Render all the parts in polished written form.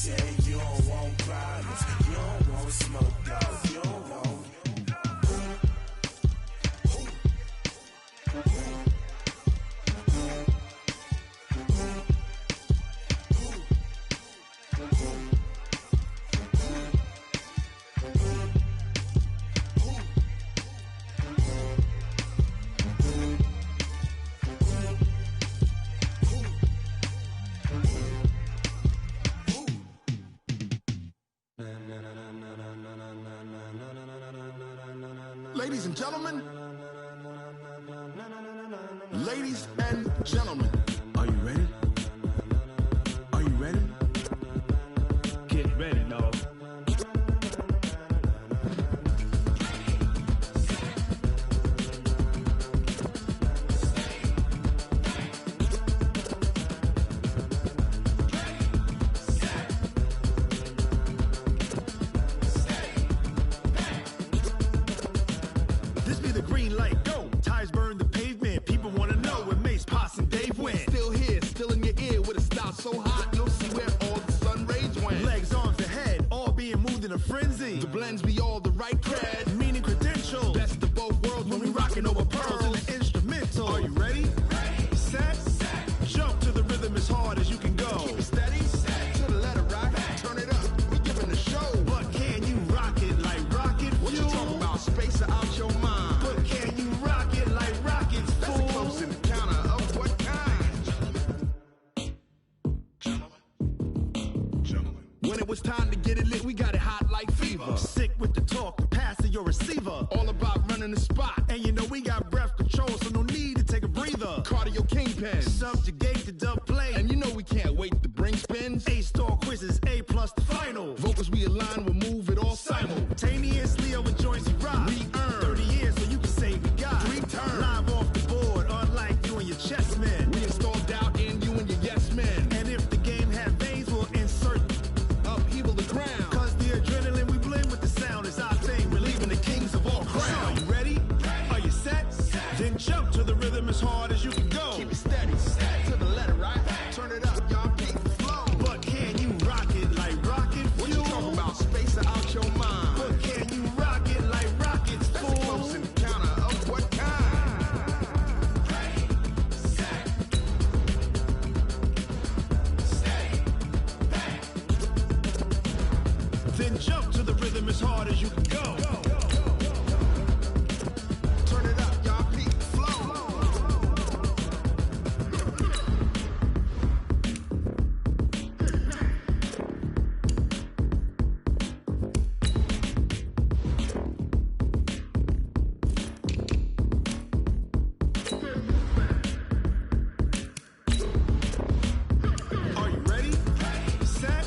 say you don't want problems, you don't want smoke, dog, you don't want. Ladies and gentlemen, ladies and gentlemen, are you ready? Are you ready? Get ready, dog. This be the green light, go. Tires burn the pavement. People wanna know where Mace, Poss, and Dave went. Still here, still in your ear with a style so hot, you'll see where all the sun rays went. Legs, arms, and head, all being moved in a frenzy. The blends be all the right cred, meaning credentials. Best of both worlds when we rockin' over pearls in the instrumental. Are you ready? Ready. Set. Jump to the rhythm as hard as you can go. Keep it steady. To the letter right. Turn it up. We giving the show. But can you rock it like rocket fuel? What you talking about? Space or out your mind? But can you rock it like rockets, fool? That's a close encounter of what kind? Gentlemen. When it was time to get it lit, we got it hot like fever. Sick with the talk, the pass to your receiver. All about running the spot. And you know we got breath control, so no need to take a breather. Cardio kingpin. Subjugate the dub play. And you know we can't wait to bring spins. A-star quizzes, A+ the final. Vocals we align, we'll move it all simultaneously over joints we rock. We earn 30 years, so you can say we got 3 turns. Live off the board, unlike you and your chess men. We install doubt in you and your yes men. And if the game had veins, we'll insert upheaval the ground. Cause the adrenaline we blend with the sound is our thing. We're leaving the kings of all crowns. So are you ready? Are you set? Then jump to the rhythm as hard as you can go. Keep it steady. To the letter right. Turn it up, y'all keep the flow. But can you rock it like rocket fuel? What you talking about? Space or out your mind? But can you rock it like rockets, fool? That's a close encounter of what kind? Ready, set, stay back. Then jump to the rhythm as hard as you can go. Turn it up, y'all keep the flow. Are you ready? Set.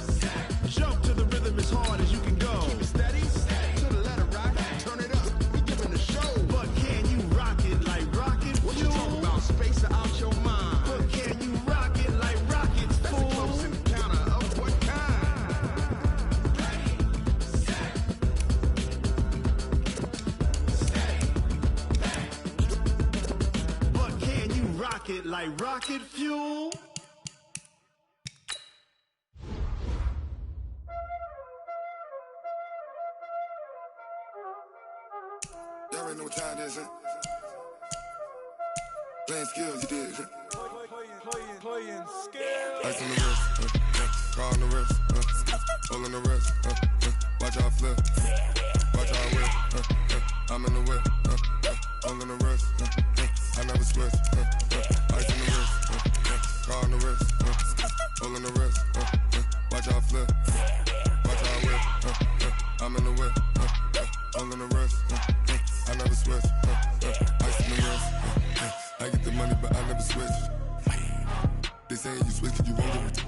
Jump to the rhythm as hard as you can go. Keep it steady. To the letter right. Turn it up. We giving the show. But can you rock it like rocket fuel? What you talking about? Space or out your mind? But can you rock it like rockets, fool? That's a close encounter of what kind? Ready, set, stay back. But can you rock it like rocket fuel? Y'all already know what time it is, huh? Playing skills, you did. Playing skill. Ice on the wrist, car on the wrist, hole in the wrist, watch out flip, watch out whip, I'm in the whip, hole in the wrist, I never switch, ice on the wrist, car on the wrist, hole in the wrist, watch out flip, watch out whip, I'm in the whip, hole in the wrist, I never switch, ice on the wrist, I get the money but I never switch. They saying you switch, you won't get it.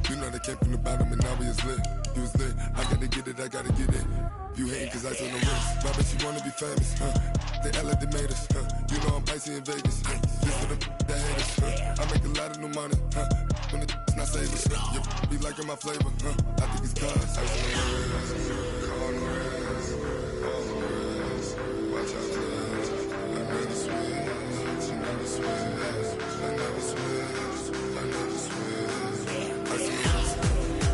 You know they came from the bottom and now we is lit. You was lit, I gotta get it, I gotta get it. You hating cause ice on the wrist. My bitch, you wanna be famous, They act like they made us, You know I'm icy in Vegas, Just for the that hate us, I make a lot of new money, When it's not savers, You be liking my flavor, I think it's cause ice on the wrist, car on the wrist, all on the wrist. Watch out for this, I never switch, I never switch, I never switch, I never switch. Ice on the wrist,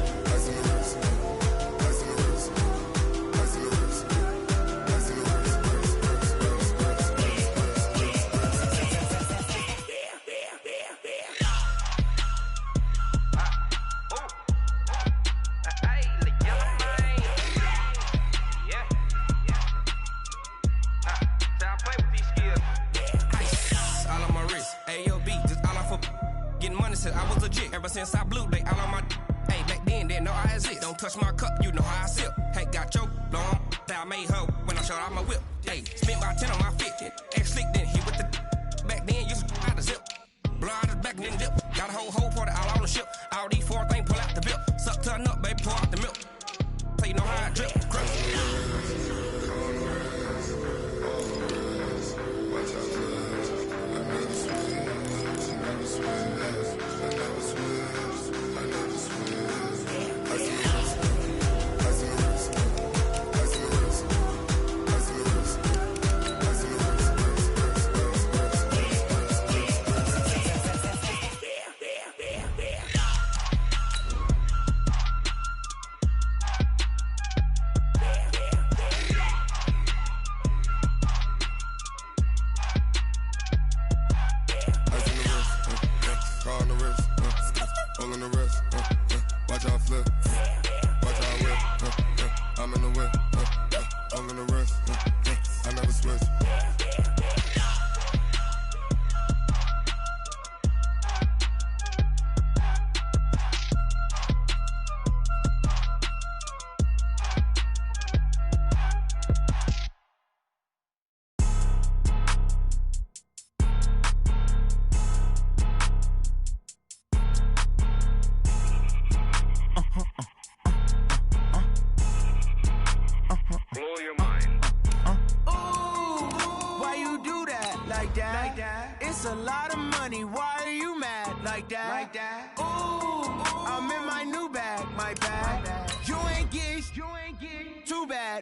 since I blew, they all on my. Hey, back then, didn't know I exist. Don't touch my cup, you know how I sip. Hey, got your long, that I made her when I showed out my whip. Hey, spent about 10 on my 50. Ex-slick, then hit with the. Back then, used to out the zip. Blow out the back, then dip. Got a whole party all on the ship. All these four things pull out the bip. Suck to a nut, baby, pour out the milk. So you know how I drip. Crush.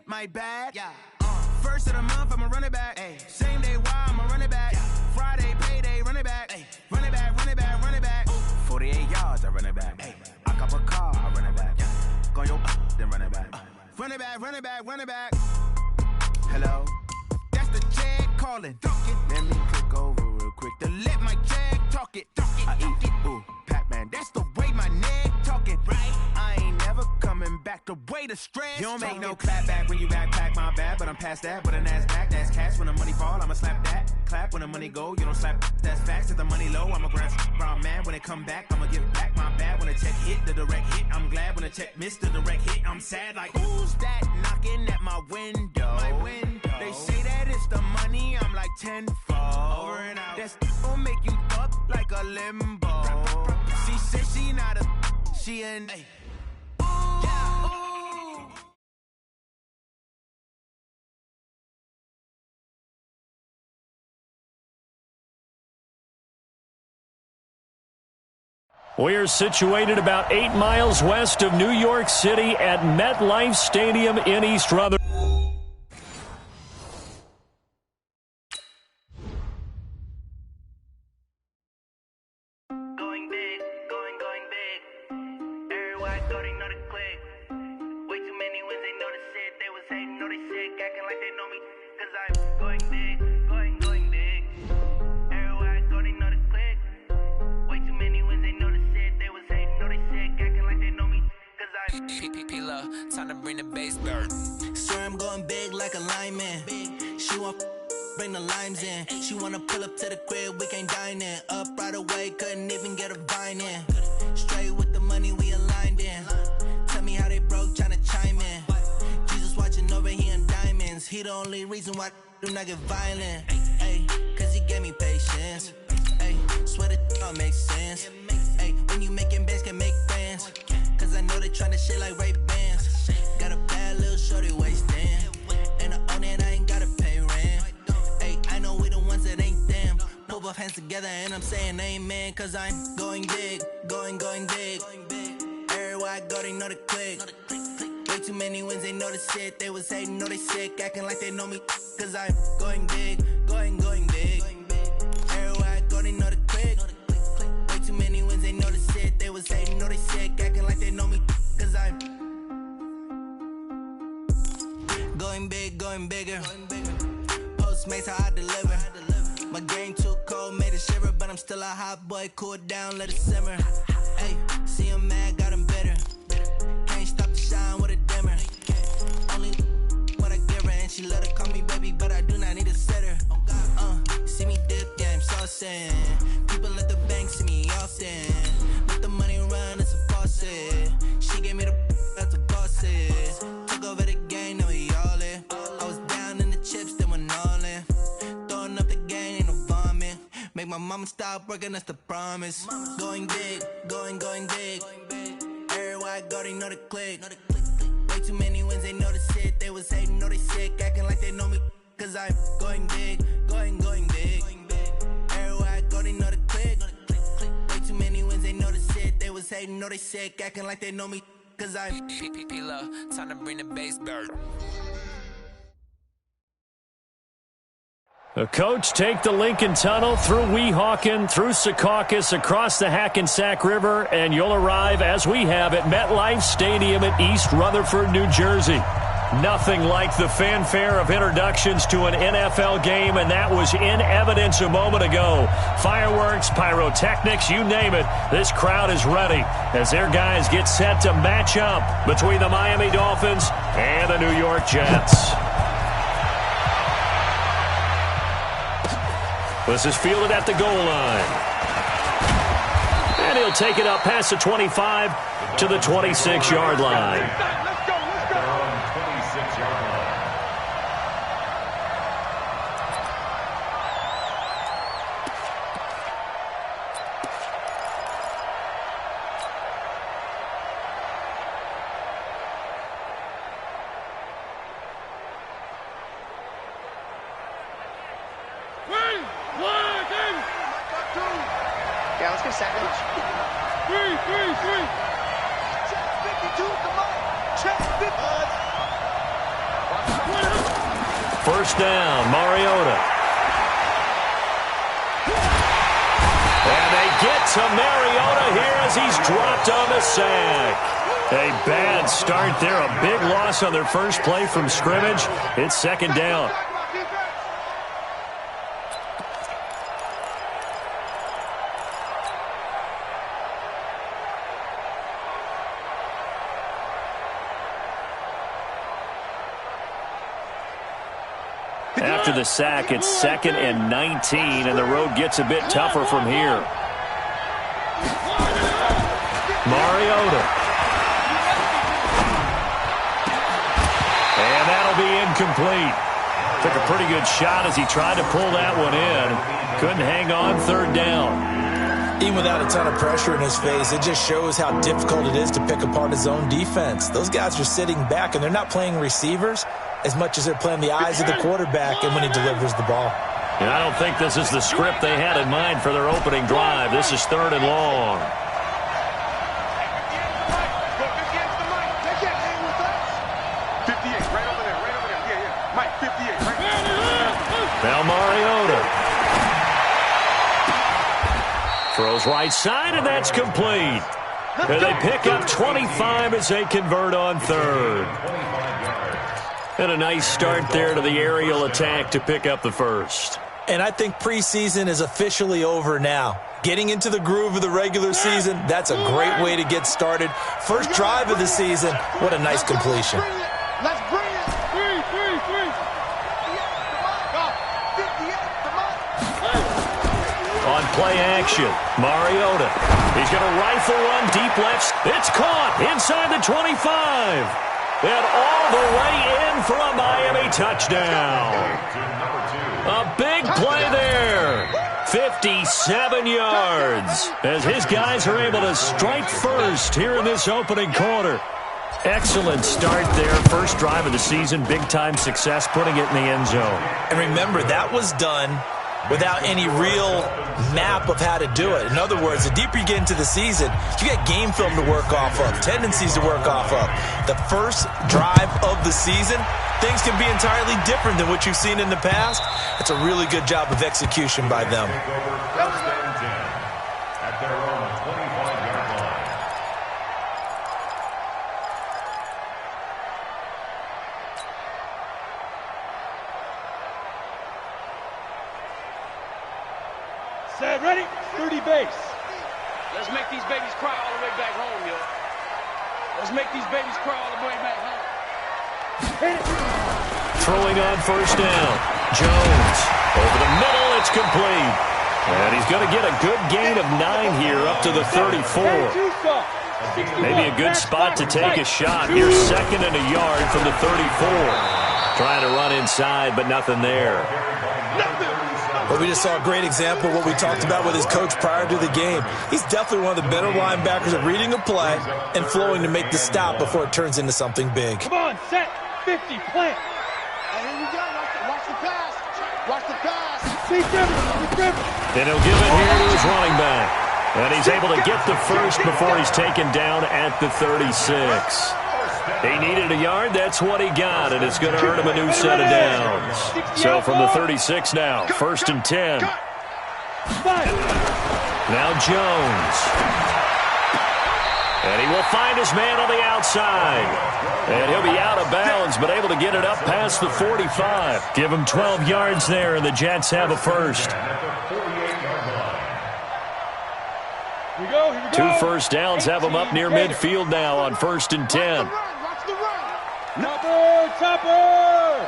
My bad. Yeah. First of the month, I'ma run it back. Ay. Same day, why I'ma run it back. Yeah. Friday, payday, run it back. Ay. Run it back, run it back, run it back. 48 yards, I run it back. Ay. I cop a car, I run it back. Yeah. Go your then run it back. Run it back, run it back, run it back. Hello? That's the jag calling. Let me click over real quick to let my jag talk it. I eat it. Ooh, Pac-Man, that's the way my neck talking. Right? I ain't never coming back the way the stress. You don't make no clap back when you backpack, my bad, but I'm past that. With a NASDAQ, that's cash. When the money fall, I'ma slap that. Clap when the money go, you don't slap. That's facts. If the money low, I'ma grab brown man. When it come back, I'ma give back my bad. When the check hit, the direct hit, I'm glad. When the check missed the direct hit, I'm sad. Like, who's that knocking at my window? My window. They say that it's the money, I'm like tenfold. Over and out. That's gon' make you up like a limbo. She said she not a, she an. Ay. Yeah. We're situated about 8 miles west of New York City at MetLife Stadium in East Rutherford. Going big, going big. Everybody thought they know the click. Way too many wins, they know the shit. They was hating, know they sick, acting like they know me. Cause I'm going big, going big. Everybody thought they know the click. Way too many wins, they know the shit. They was hating, know they sick, acting like they know me. Cause I'm P-P-P-Love, time to bring the bass burn. Swear I'm going big like a lineman. She want bring the limes in. She wanna pull up to the crib, we can't dine in. Up right away, couldn't even get a vine in. Straight with the money we aligned in. Tell me how they broke, tryna chime in. Jesus watching over here in diamonds. He the only reason why do not get violent. Ay, cause he gave me patience. Ay, swear that all makes sense. Ay, when you making bands, can make friends. Cause I know they tryna shit like Ray-Bans. Got a bad little shorty wasting. And I own it, I ain't gotta pay rent. Ay, I know we the ones that ain't them. Put both hands together and I'm saying amen. Cause I'm going big, going big. Everywhere I go, they know the click. Way too many wins, they know the shit. They was hating, know they sick, acting like they know me. Cause I'm going big, going big. Everywhere I go, they know the click. Way too many wins, they know the shit. They was hating, know they sick, acting like they know me. Cause I'm going big, going bigger. Postmates how I deliver. My game too cold, made it shiver, but I'm still a hot boy. Cool it down, let it simmer. Hey, see him mad, got him bitter. Can't stop the shine with a dimmer. Only what I give her, and she let her call me baby, but I do not need a sitter. See me dip, yeah, I'm saucing. People at the bank see me often. Let the money run stop working, that's the promise. Going big, going big. Everywhere I go, they know the click. Way too many wins, they know the shit. They was hating, know they sick, acting like they know me. Cause I'm going big, going big. Everywhere I go, they know the click. Way too many wins, they know the shit. They was hating, know they sick, acting like they know me. Cause I'm P-P-P-Love, time to bring the bass bird. The coach take the Lincoln Tunnel through Weehawken, through Secaucus, across the Hackensack River, and you'll arrive, as we have, at MetLife Stadium at East Rutherford, New Jersey. Nothing like the fanfare of introductions to an NFL game, and that was in evidence a moment ago. Fireworks, pyrotechnics, you name it. This crowd is ready as their guys get set to match up between the Miami Dolphins and the New York Jets. This is fielded at the goal line. And he'll take it up past the 25 to the 26-yard line. Yeah, let's get sandwich. 3. Check 52, come on. Check 50. First down, Mariota. And they get to Mariota here as he's dropped on the sack. A bad start there, a big loss on their first play from scrimmage. It's second down. After the sack, it's 2nd and 19, and the road gets a bit tougher from here. Mariota. And that'll be incomplete. Took a pretty good shot as he tried to pull that one in. Couldn't hang on, third down. Even without a ton of pressure in his face, it just shows how difficult it is to pick apart his own defense. Those guys are sitting back, and they're not playing receivers as much as they're playing the eyes of the quarterback and when he delivers the ball. And I don't think this is the script they had in mind for their opening drive. This is 3rd and long. Now Mariota throws right side, and that's complete. And they pick up 25 as they convert on 3rd. And a nice start there to the aerial attack to pick up the first. And I think preseason is officially over now. Getting into the groove of the regular season, that's a great way to get started. First drive of the season, what a nice completion. Let's bring it. 3. On play action, Mariota. He's going to rifle one deep left. It's caught inside the 25. And all the way in for a Miami touchdown. A big play there. 57 yards as his guys are able to strike first here in this opening quarter. Excellent start there. First drive of the season. Big-time success putting it in the end zone. And remember, that was done without any real map of how to do it. In other words, the deeper you get into the season, you get game film to work off of, tendencies to work off of. The first drive of the season, things can be entirely different than what you've seen in the past. It's a really good job of execution by them. At their own 25-yard line. Set, ready? 30 base. Let's make these babies cry all the way back home, yo. Let's make these babies cry all the way back home. Throwing on first down. Jones. Over the middle, it's complete. And he's going to get a good gain of 9 here up to the 34. Maybe a good spot to take a shot. Here's 2nd and a yard from the 34. Trying to run inside, but nothing there. Well, we just saw a great example of what we talked about with his coach prior to the game. He's definitely one of the better linebackers at reading a play and flowing to make the stop before it turns into something big. Come on, set, 50, plant. And here we go. Watch the pass. Watch the pass. See Trevor. And he'll give it here to his running back. And he's able to get the first before he's taken down at the 36. He needed a yard. That's what he got, and it's going to earn him a new set of downs. So from the 36 now, 1st and 10. Now Jones. And he will find his man on the outside. And he'll be out of bounds, but able to get it up past the 45. Give him 12 yards there, and the Jets have a first. Here we go. 2 first downs have him up near midfield now on 1st and 10. Topper!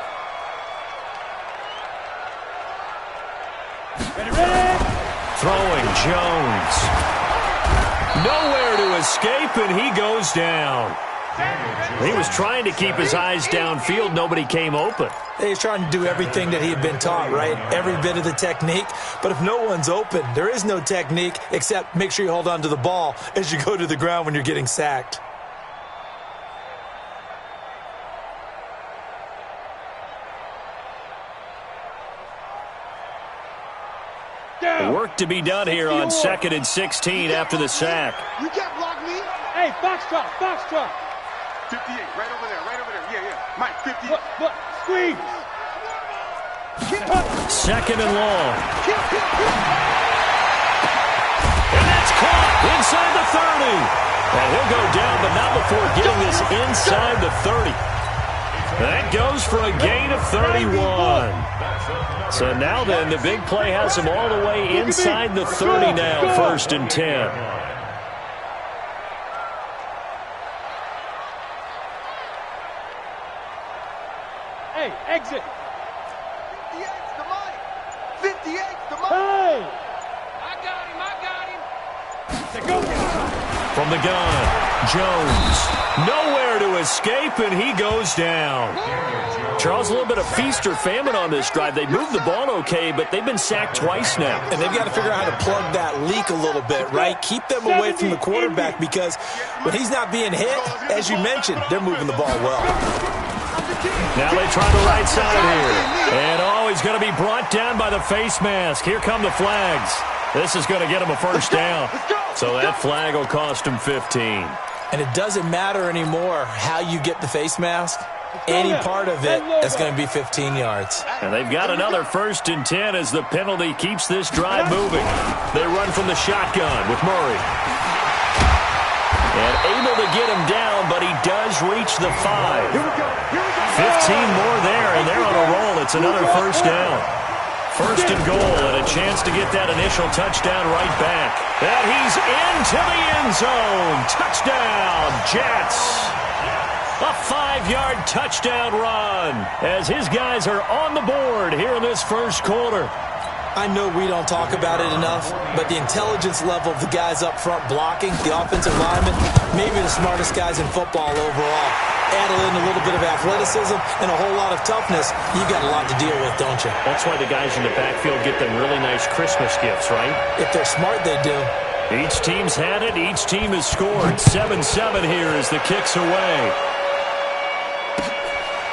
Ready? Throwing Jones. Nowhere to escape, and he goes down. He was trying to keep his eyes downfield. Nobody came open. He's trying to do everything that he had been taught, right? Every bit of the technique. But if no one's open, there is no technique except make sure you hold on to the ball as you go to the ground when you're getting sacked. Work to be done here on 2nd and 16 after the sack. You can't block me. Hey, foxtrot. 58, right over there. Yeah. Mike, 58. Look, squeeze. 2nd and long. And that's caught inside the 30. And he'll go down, but not before getting this inside the 30. That goes for a gain of 31. So now then, the big play has him all the way inside the 30 now, 1st and 10. Hey, exit. 58's the money. 58's the money. Hey! I got him. Say, go. From the gun, Jones. Nowhere to escape, and he goes down. Charles, a little bit of feast or famine on this drive. They moved the ball okay, but they've been sacked twice now. And they've got to figure out how to plug that leak a little bit, right? Keep them away from the quarterback because when he's not being hit, as you mentioned, they're moving the ball well. Now they try the right side here. And, he's going to be brought down by the face mask. Here come the flags. This is going to get him a first down. So that flag will cost him 15. And it doesn't matter anymore how you get the face mask. Any part of it is going to be 15 yards. And they've got another 1st and 10 as the penalty keeps this drive moving. They run from the shotgun with Murray. And able to get him down, but he does reach the 5. 15 more there, and they're on a roll. It's another first down. 1st and goal, and a chance to get that initial touchdown right back. And he's into the end zone. Touchdown, Jets. A 5-yard touchdown run as his guys are on the board here in this first quarter. I know we don't talk about it enough, but the intelligence level of the guys up front blocking, the offensive linemen, maybe the smartest guys in football overall. Add in a little bit of athleticism and a whole lot of toughness, you've got a lot to deal with, don't you? That's why the guys in the backfield get them really nice Christmas gifts, right? If they're smart, they do. Each team's had it. Each team has scored. 7-7 here as the kick's away.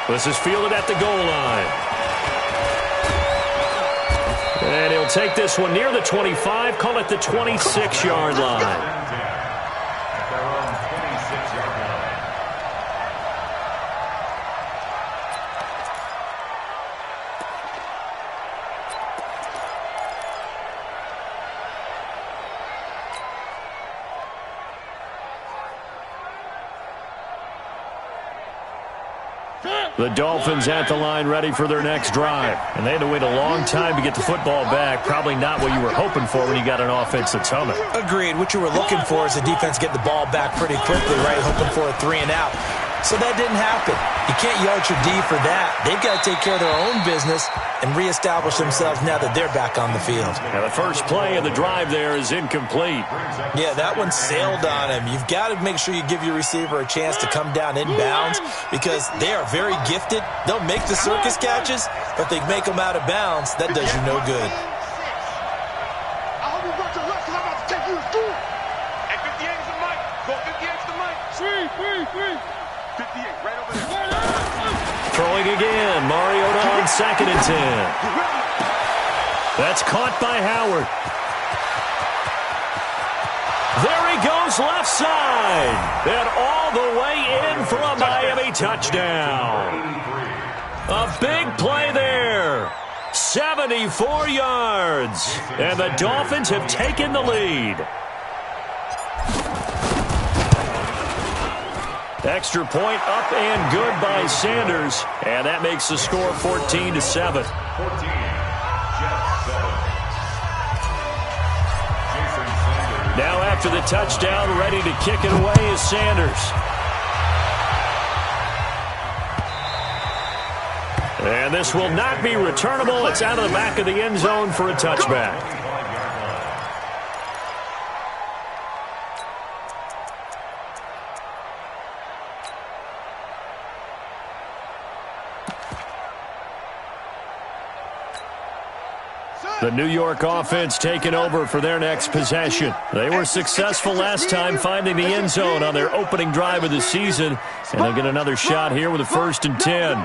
This is fielded at the goal line. And he'll take this one near the 25, call it the 26-yard line. The Dolphins at the line ready for their next drive. And they had to wait a long time to get the football back. Probably not what you were hoping for when you got an offense that's humming. Agreed. What you were looking for is the defense get the ball back pretty quickly, right? Hoping for a 3 and out. So that didn't happen. You can't yard your D for that. They've got to take care of their own business and reestablish themselves now that they're back on the field. Now the first play of the drive there is incomplete. Yeah, that one sailed on him. You've got to make sure you give your receiver a chance to come down inbounds because they are very gifted. They'll make the circus catches, but if they make them out of bounds, that does you no good. right over there. Throwing again. Mariota on 2nd and 10. That's caught by Howard. There he goes left side. And all the way in for a Miami touchdown. A big play there. 74 yards. And the Dolphins have taken the lead. Extra point up and good by Sanders. And that makes the score 14-7. Now after the touchdown, ready to kick it away is Sanders. And this will not be returnable. It's out of the back of the end zone for a touchback. The New York offense taking over for their next possession. They were successful last time finding the end zone on their opening drive of the season. And they'll get another shot here with a 1st and 10.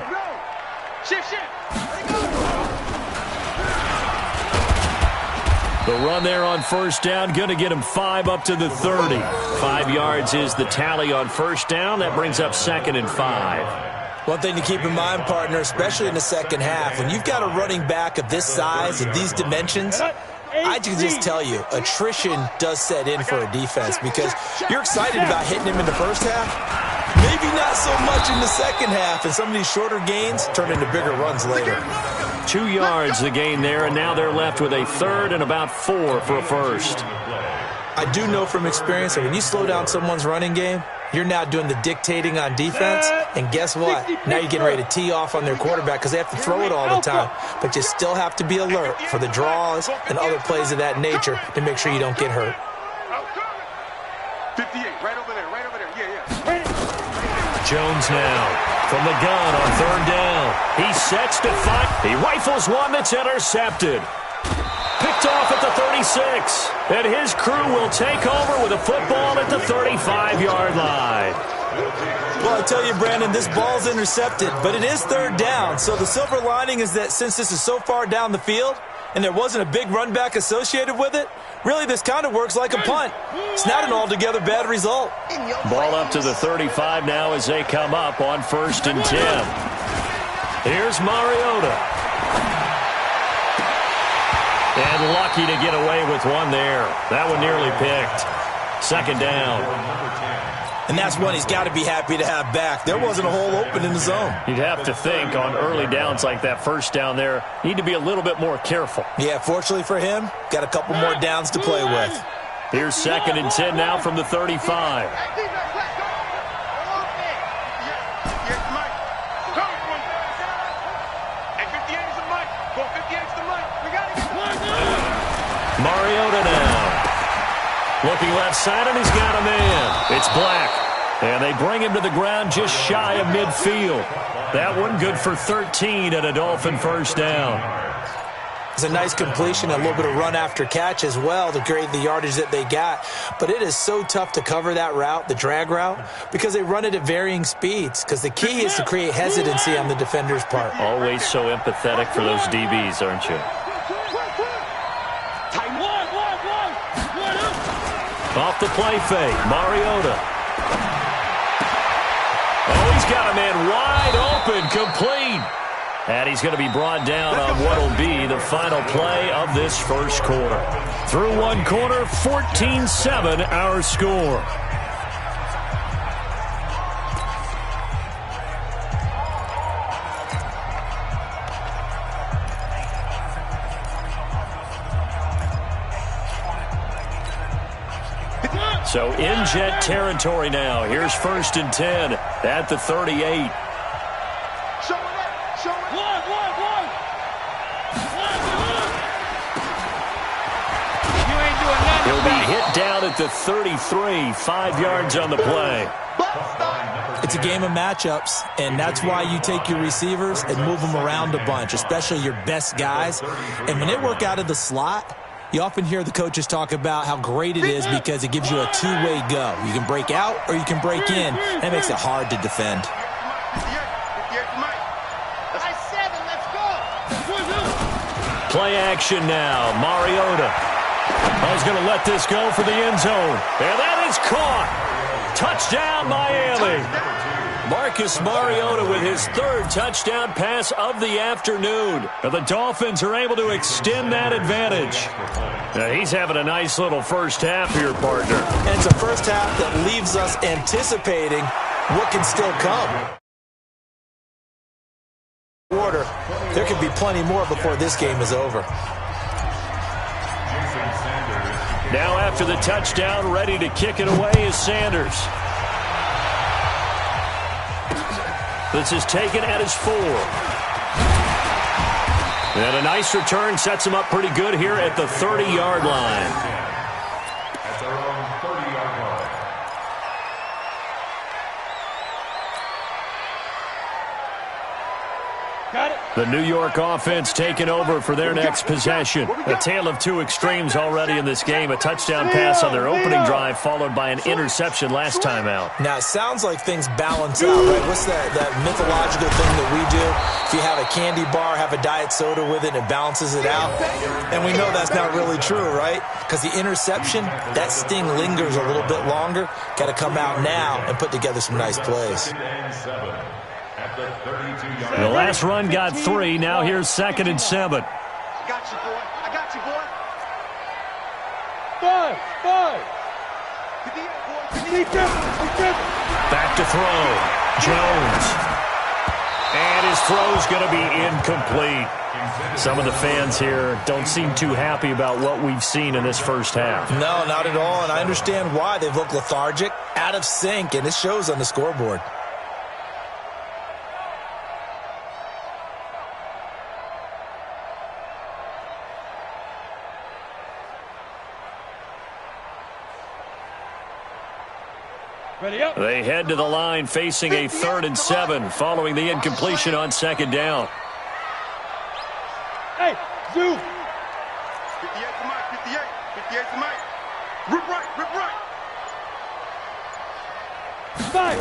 The run there on 1st down, going to get him 5 up to the 30. 5 yards is the tally on 1st down. That brings up 2nd and 5. One thing to keep in mind, partner, especially in the second half, when you've got a running back of this size and these dimensions, I can just tell you, attrition does set in for a defense because you're excited about hitting him in the first half. Maybe not so much in the second half, and some of these shorter gains turn into bigger runs later. 2 yards the gain there, and now they're left with a 3rd and about 4 for a 1st. I do know from experience that when you slow down someone's running game, you're now doing the dictating on defense, and guess what? Now you're getting ready to tee off on their quarterback because they have to throw it all the time. But you still have to be alert for the draws and other plays of that nature to make sure you don't get hurt. 58, right over there, yeah. Jones now from the gun on 3rd down. He sets to fight. He rifles one that's intercepted. Picked off at the 36. And his crew will take over with a football at the 35-yard line. Well, I tell you, Brandon, this ball's intercepted, but it is 3rd down. So the silver lining is that since this is so far down the field and there wasn't a big run back associated with it, really this kind of works like a punt. It's not an altogether bad result. Ball up to the 35 now as they come up on 1st and 10. Here's Mariota. And lucky to get away with one there. That one nearly picked. 2nd down. And that's one he's got to be happy to have back. There wasn't a hole open in the zone. You'd have to think on early downs like that 1st down there, need to be a little bit more careful. Yeah, fortunately for him, got a couple more downs to play with. Here's 2nd and 10 now from the 35. Mariota now. Looking left side, and he's got a man. It's Black. And they bring him to the ground just shy of midfield. That one good for 13 and a Dolphin 1st down. It's a nice completion, a little bit of run after catch as well to create the yardage that they got. But it is so tough to cover that route, the drag route, because they run it at varying speeds. Because the key is to create hesitancy on the defender's part. Always so empathetic for those DBs, aren't you? Off the play fake, Mariota. Oh, he's got a man wide open, complete. And he's going to be brought down on what will be the final play of this 1st quarter. Through one quarter, 14-7 our score. So in Jet territory now. Here's 1st and 10 at the 38. He'll be hit down at the 33, 5 yards on the play. It's a game of matchups, and that's why you take your receivers and move them around a bunch, especially your best guys. And when they work out of the slot, You often hear the coaches talk about how great it is because it gives you a two-way go. You can break out or you can break in. That makes it hard to defend. Play action now. Mariota. He's going to let this go for the end zone. And that is caught. Touchdown, Miami. Marcus Mariota with his third touchdown pass of the afternoon. And the Dolphins are able to extend that advantage. Now, he's having a nice little first half here, partner. And it's a first half that leaves us anticipating what can still come. There could be plenty more before this game is over. Now after the touchdown, ready to kick it away is Sanders. This is taken at his 4. And a nice return sets him up pretty good here at the 30-yard line. At their own 30-yard line. Got it. The New York offense taking over for their next possession. A tale of two extremes already in this game. A touchdown pass on their opening drive followed by an interception last time out. Now, it sounds like things balance out, right? What's that mythological thing that we do? If you have a candy bar, have a diet soda with it, it balances it out. And we know that's not really true, right? Because the interception, that sting lingers a little bit longer. Got to come out now and put together some nice plays. The last run got 3. Now here's 2nd and 7. I got you, boy. I got you, boy. 5. Back to throw. Jones. And his throw's going to be incomplete. Some of the fans here don't seem too happy about what we've seen in this first half. No, not at all, and I understand why. They've looked lethargic, out of sync, and it shows on the scoreboard. They head to the line facing a 3rd and 7 following the incompletion on 2nd down. Hey, Zoo. 58 to Mike, 58. 58 to Mike. Rip right, rip right. 5.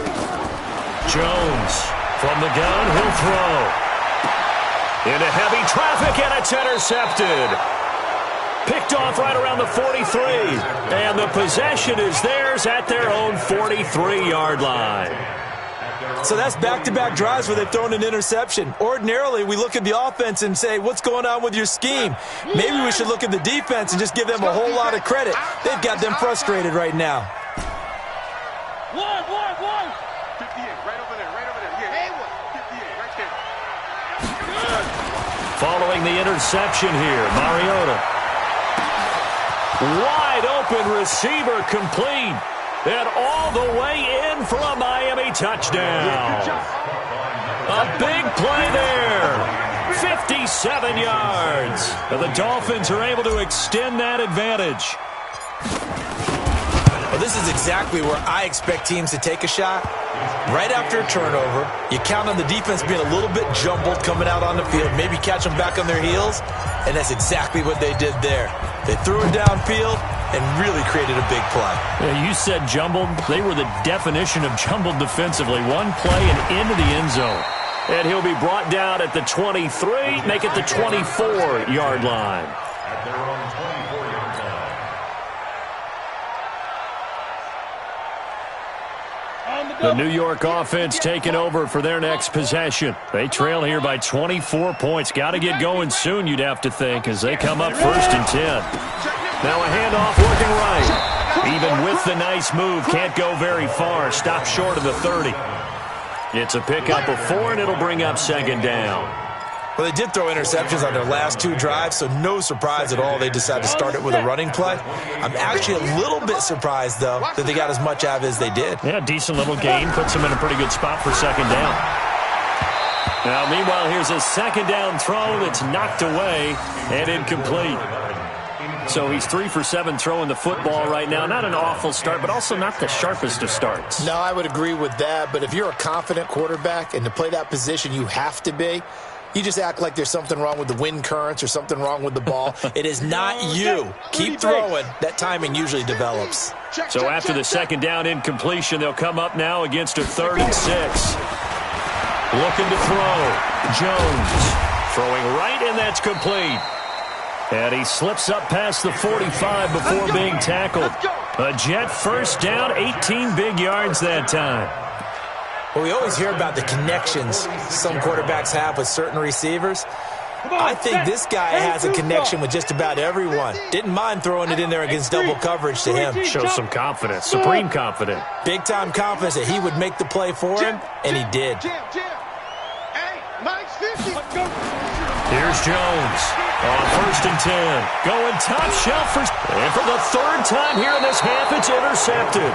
Jones from the gun, he'll throw. Into heavy traffic, and it's intercepted. Picked off right around the 43. And the possession is theirs at their own 43-yard line. So that's back-to-back drives where they've thrown an interception. Ordinarily, we look at the offense and say, what's going on with your scheme? Maybe we should look at the defense and just give them a whole lot of credit. They've got them frustrated right now. 1. 58, right over there, right over there. Yeah, 58, right there. Following the interception here, Mariota. Wide open receiver complete. And all the way in for a Miami touchdown. A big play there. 57 yards. And the Dolphins are able to extend that advantage. Well, this is exactly where I expect teams to take a shot. Right after a turnover, you count on the defense being a little bit jumbled coming out on the field, maybe catch them back on their heels, and that's exactly what they did there. They threw it downfield and really created a big play. Yeah, you said jumbled. They were the definition of jumbled defensively. One play and into the end zone. And he'll be brought down at the 23, make it the 24-yard line. At their own 24-yard line. The New York offense taking over for their next possession. They trail here by 24 points. Got to get going soon, you'd have to think, as they come up 1st and 10. Now a handoff working right. Even with the nice move, can't go very far. Stop short of the 30. It's a pickup of 4, and it'll bring up 2nd down. Well, they did throw interceptions on their last 2 drives, so no surprise at all they decided to start it with a running play. I'm actually a little bit surprised, though, that they got as much out of it as they did. Yeah, decent little gain. Puts them in a pretty good spot for 2nd down. Now, meanwhile, here's a 2nd down throw that's knocked away and incomplete. So he's 3 for 7 throwing the football right now. Not an awful start, but also not the sharpest of starts. No, I would agree with that. But if you're a confident quarterback and to play that position, you have to be. You just act like there's something wrong with the wind currents or something wrong with the ball. It is not you. Keep throwing. That timing usually develops. So after the second down incompletion, they'll come up now against a 3rd and 6. Looking to throw. Jones throwing right, and that's complete. And he slips up past the 45 before being tackled. A Jet first down, 18 big yards that time. Well, we always hear about the connections some quarterbacks have with certain receivers. I think this guy has a connection with just about everyone. Didn't mind throwing it in there against double coverage to him. Shows some confidence, supreme confidence. Big-time confidence that he would make the play for him, and he did. Here's Jones on 1st and 10. Going top shelf and for the 3rd time here in this half, it's intercepted.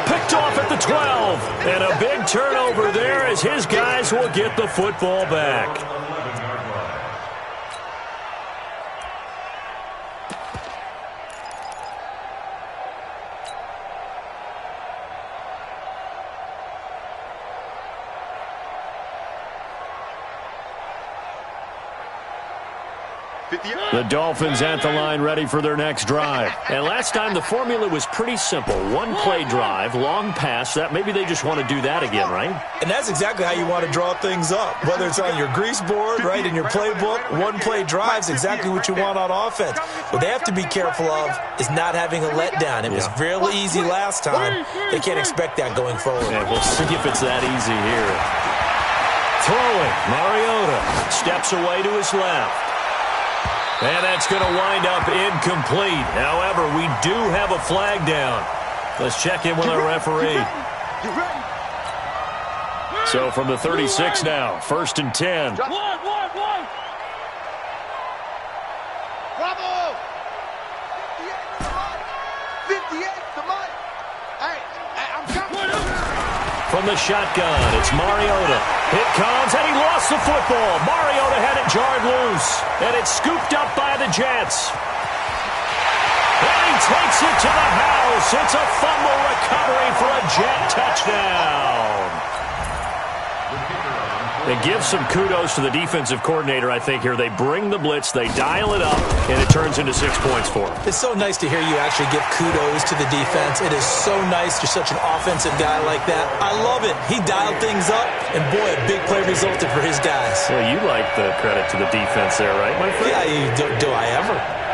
Picked off at the 12. And a big turnover there as his guys will get the football back. The Dolphins at the line ready for their next drive. And last time the formula was pretty simple. One play drive, long pass. That maybe they just want to do that again, right? And that's exactly how you want to draw things up. Whether it's on your grease board, right, in your playbook, one play drive is exactly what you want on offense. What they have to be careful of is not having a letdown. It was real easy last time. They can't expect that going forward. And we'll see if it's that easy here. Throwing, Mariota steps away to his left. And that's going to wind up incomplete. However, we do have a flag down. Let's check in with our referee. So from the 36 now, 1st and 10. Bravo! 58 to Mike. Hey, I'm coming. From the shotgun, it's Mariota. It comes, and he lost the football. Mariota had it jarred loose, and it's scooped up by the Jets. And he takes it to the house. It's a fumble recovery for a Jet touchdown. They give some kudos to the defensive coordinator, I think, here. They bring the blitz, they dial it up, and it turns into 6 points for them. It's so nice to hear you actually give kudos to the defense. It is so nice you're such an offensive guy like that. I love it. He dialed things up, and boy, a big play resulted for his guys. Well, you like the credit to the defense there, right, my friend? Yeah, do I ever?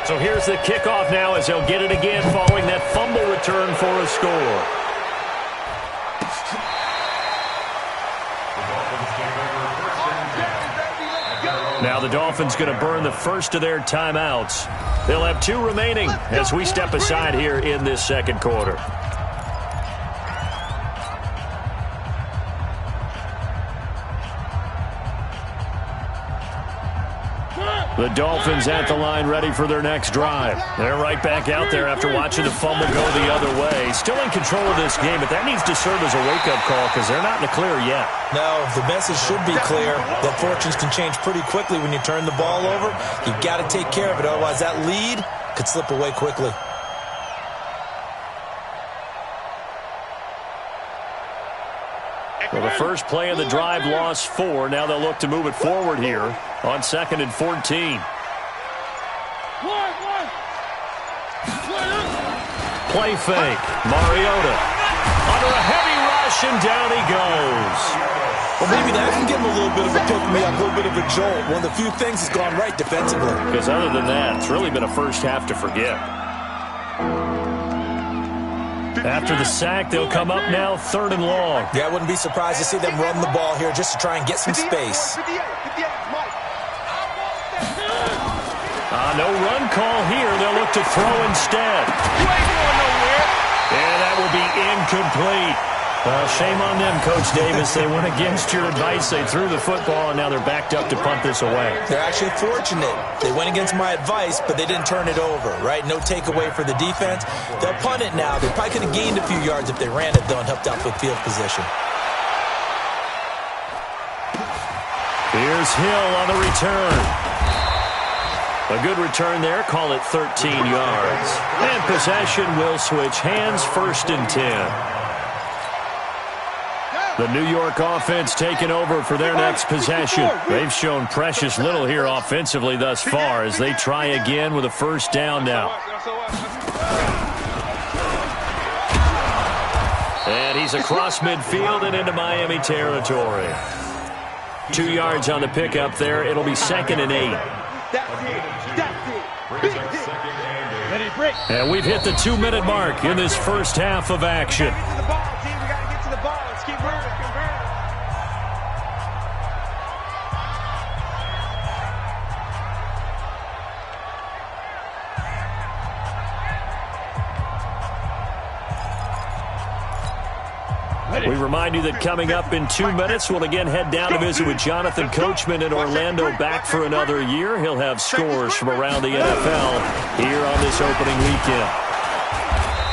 So here's the kickoff now as they'll get it again following that fumble return for a score. Now the Dolphins going to burn the first of their timeouts. They'll have 2 remaining as we step aside here in this second quarter. The Dolphins at the line ready for their next drive. They're right back out there after watching the fumble go the other way. Still in control of this game, but that needs to serve as a wake-up call because they're not in the clear yet. No, the message should be clear that fortunes can change pretty quickly when you turn the ball over. You've got to take care of it, otherwise that lead could slip away quickly. Well, the first play of the drive lost 4. Now they'll look to move it forward here on 2nd and 14. Play fake. Mariota under a heavy rush, and down he goes. Well, maybe that can give him a little bit of a pick-me-up, a little bit of a jolt. One of the few things that's gone right defensively. Because other than that, it's really been a first half to forget. After the sack, they'll come up now 3rd and long. Yeah, I wouldn't be surprised to see them run the ball here just to try and get some space. No run call here. They'll look to throw instead. And that will be incomplete. Shame on them, Coach Davis. They went against your advice. They threw the football, and now they're backed up to punt this away. They're actually fortunate. They went against my advice, but they didn't turn it over, right? No takeaway for the defense. They'll punt it now. They probably could have gained a few yards if they ran it, though, and helped out with field position. Here's Hill on the return. A good return there. Call it 13 yards. And possession will switch hands, 1st and 10. The New York offense taking over for their next possession. They've shown precious little here offensively thus far as they try again with a 1st down now. And he's across midfield and into Miami territory. 2 yards on the pickup there. It'll be 2nd and 8. And we've hit the 2-minute mark in this first half of action. We remind you that coming up in 2 minutes, we'll again head down to visit with Jonathan Coachman in Orlando, back for another year. He'll have scores from around the NFL here on this opening weekend.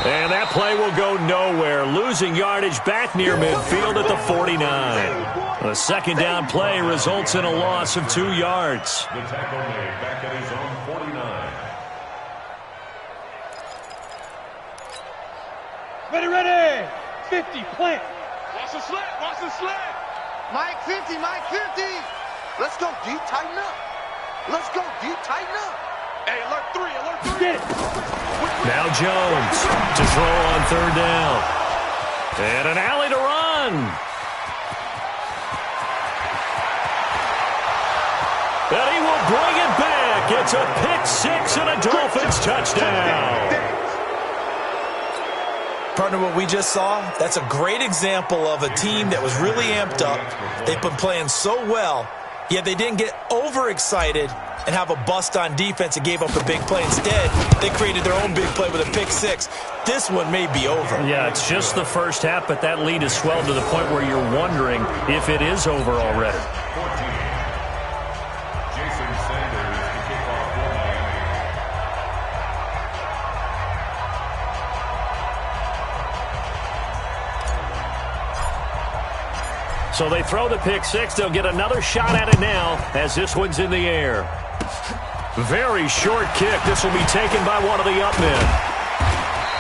And that play will go nowhere, losing yardage back near midfield at the 49. A 2nd down play results in a loss of 2 yards. The tackle made back at his own 49. Ready. 50, plant. Watch the sled. Mike 50. Let's go, D. Tighten up. Hey, alert 3. Get it. Now Jones to throw on 3rd down. And an alley to run. And he will bring it back. It's a pick 6 and a Dolphins touchdown. Partner, what we just saw, that's a great example of a team that was really amped up. They've been playing so well, yet they didn't get overexcited and have a bust on defense and gave up a big play. Instead, they created their own big play with a pick 6. This one may be over. Yeah, it's just the first half, but that lead has swelled to the point where you're wondering if it is over already. So they throw the pick 6. They'll get another shot at it now as this one's in the air. Very short kick. This will be taken by one of the up men.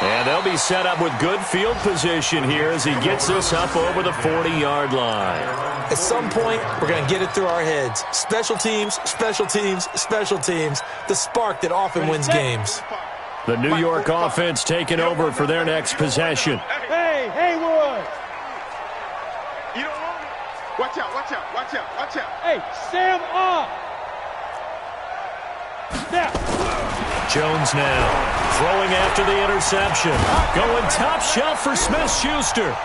And they'll be set up with good field position here as he gets this up over the 40-yard line. At some point, we're going to get it through our heads. Special teams, special teams, special teams. The spark that often wins games. The New York offense taking over for their next possession. Hey, Haywood. You don't want it. Watch out. Hey, Sam off. Now. Jones now throwing after the interception. Going top shelf for Smith-Schuster.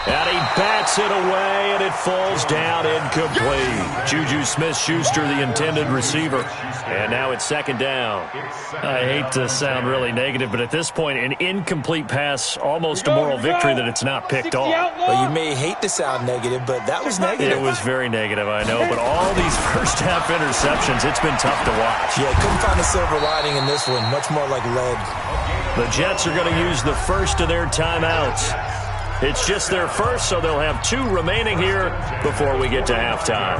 And he bats it away, and it falls down incomplete. Juju Smith-Schuster, the intended receiver. And now it's 2nd down. I hate to sound really negative, but at this point, an incomplete pass, almost a moral victory that it's not picked off. Well, you may hate to sound negative, but that was negative. It was very negative, I know. But all these first-half interceptions, it's been tough to watch. Yeah, couldn't find a silver lining in this one. Much more like lead. The Jets are going to use the first of their timeouts. It's just their first, so they'll have 2 remaining here before we get to halftime.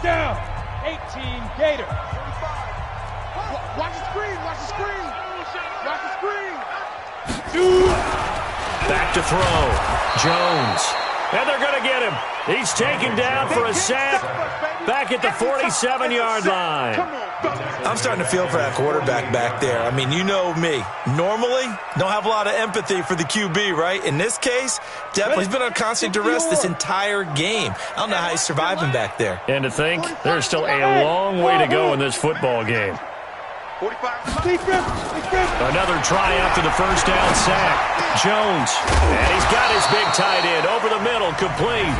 Down. 18, Gator. Watch the screen. Back to throw. Jones. And they're going to get him. He's taken down for a sack back at the 47-yard line. I'm starting to feel for that quarterback back there. I mean, you know me. Normally, don't have a lot of empathy for the QB, right? In this case, definitely he's been on constant duress this entire game. I don't know how he's surviving back there. And to think, there's still a long way to go in this football game. Another try after the first down sack. Jones, and he's got his big tight end over the middle, complete.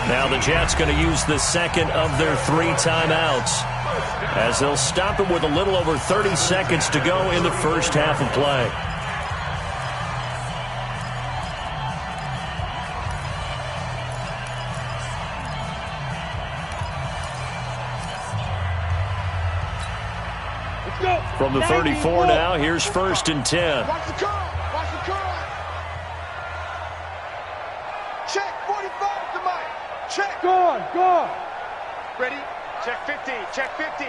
Now the Jets going to use the second of their 3 timeouts as they'll stop it with a little over 30 seconds to go in the first half of play. From the 34 now, here's 1st and 10. Watch the curl. Watch the curl. Check 45 to Mike. Check. Go on. Ready? Check 50. Check 50.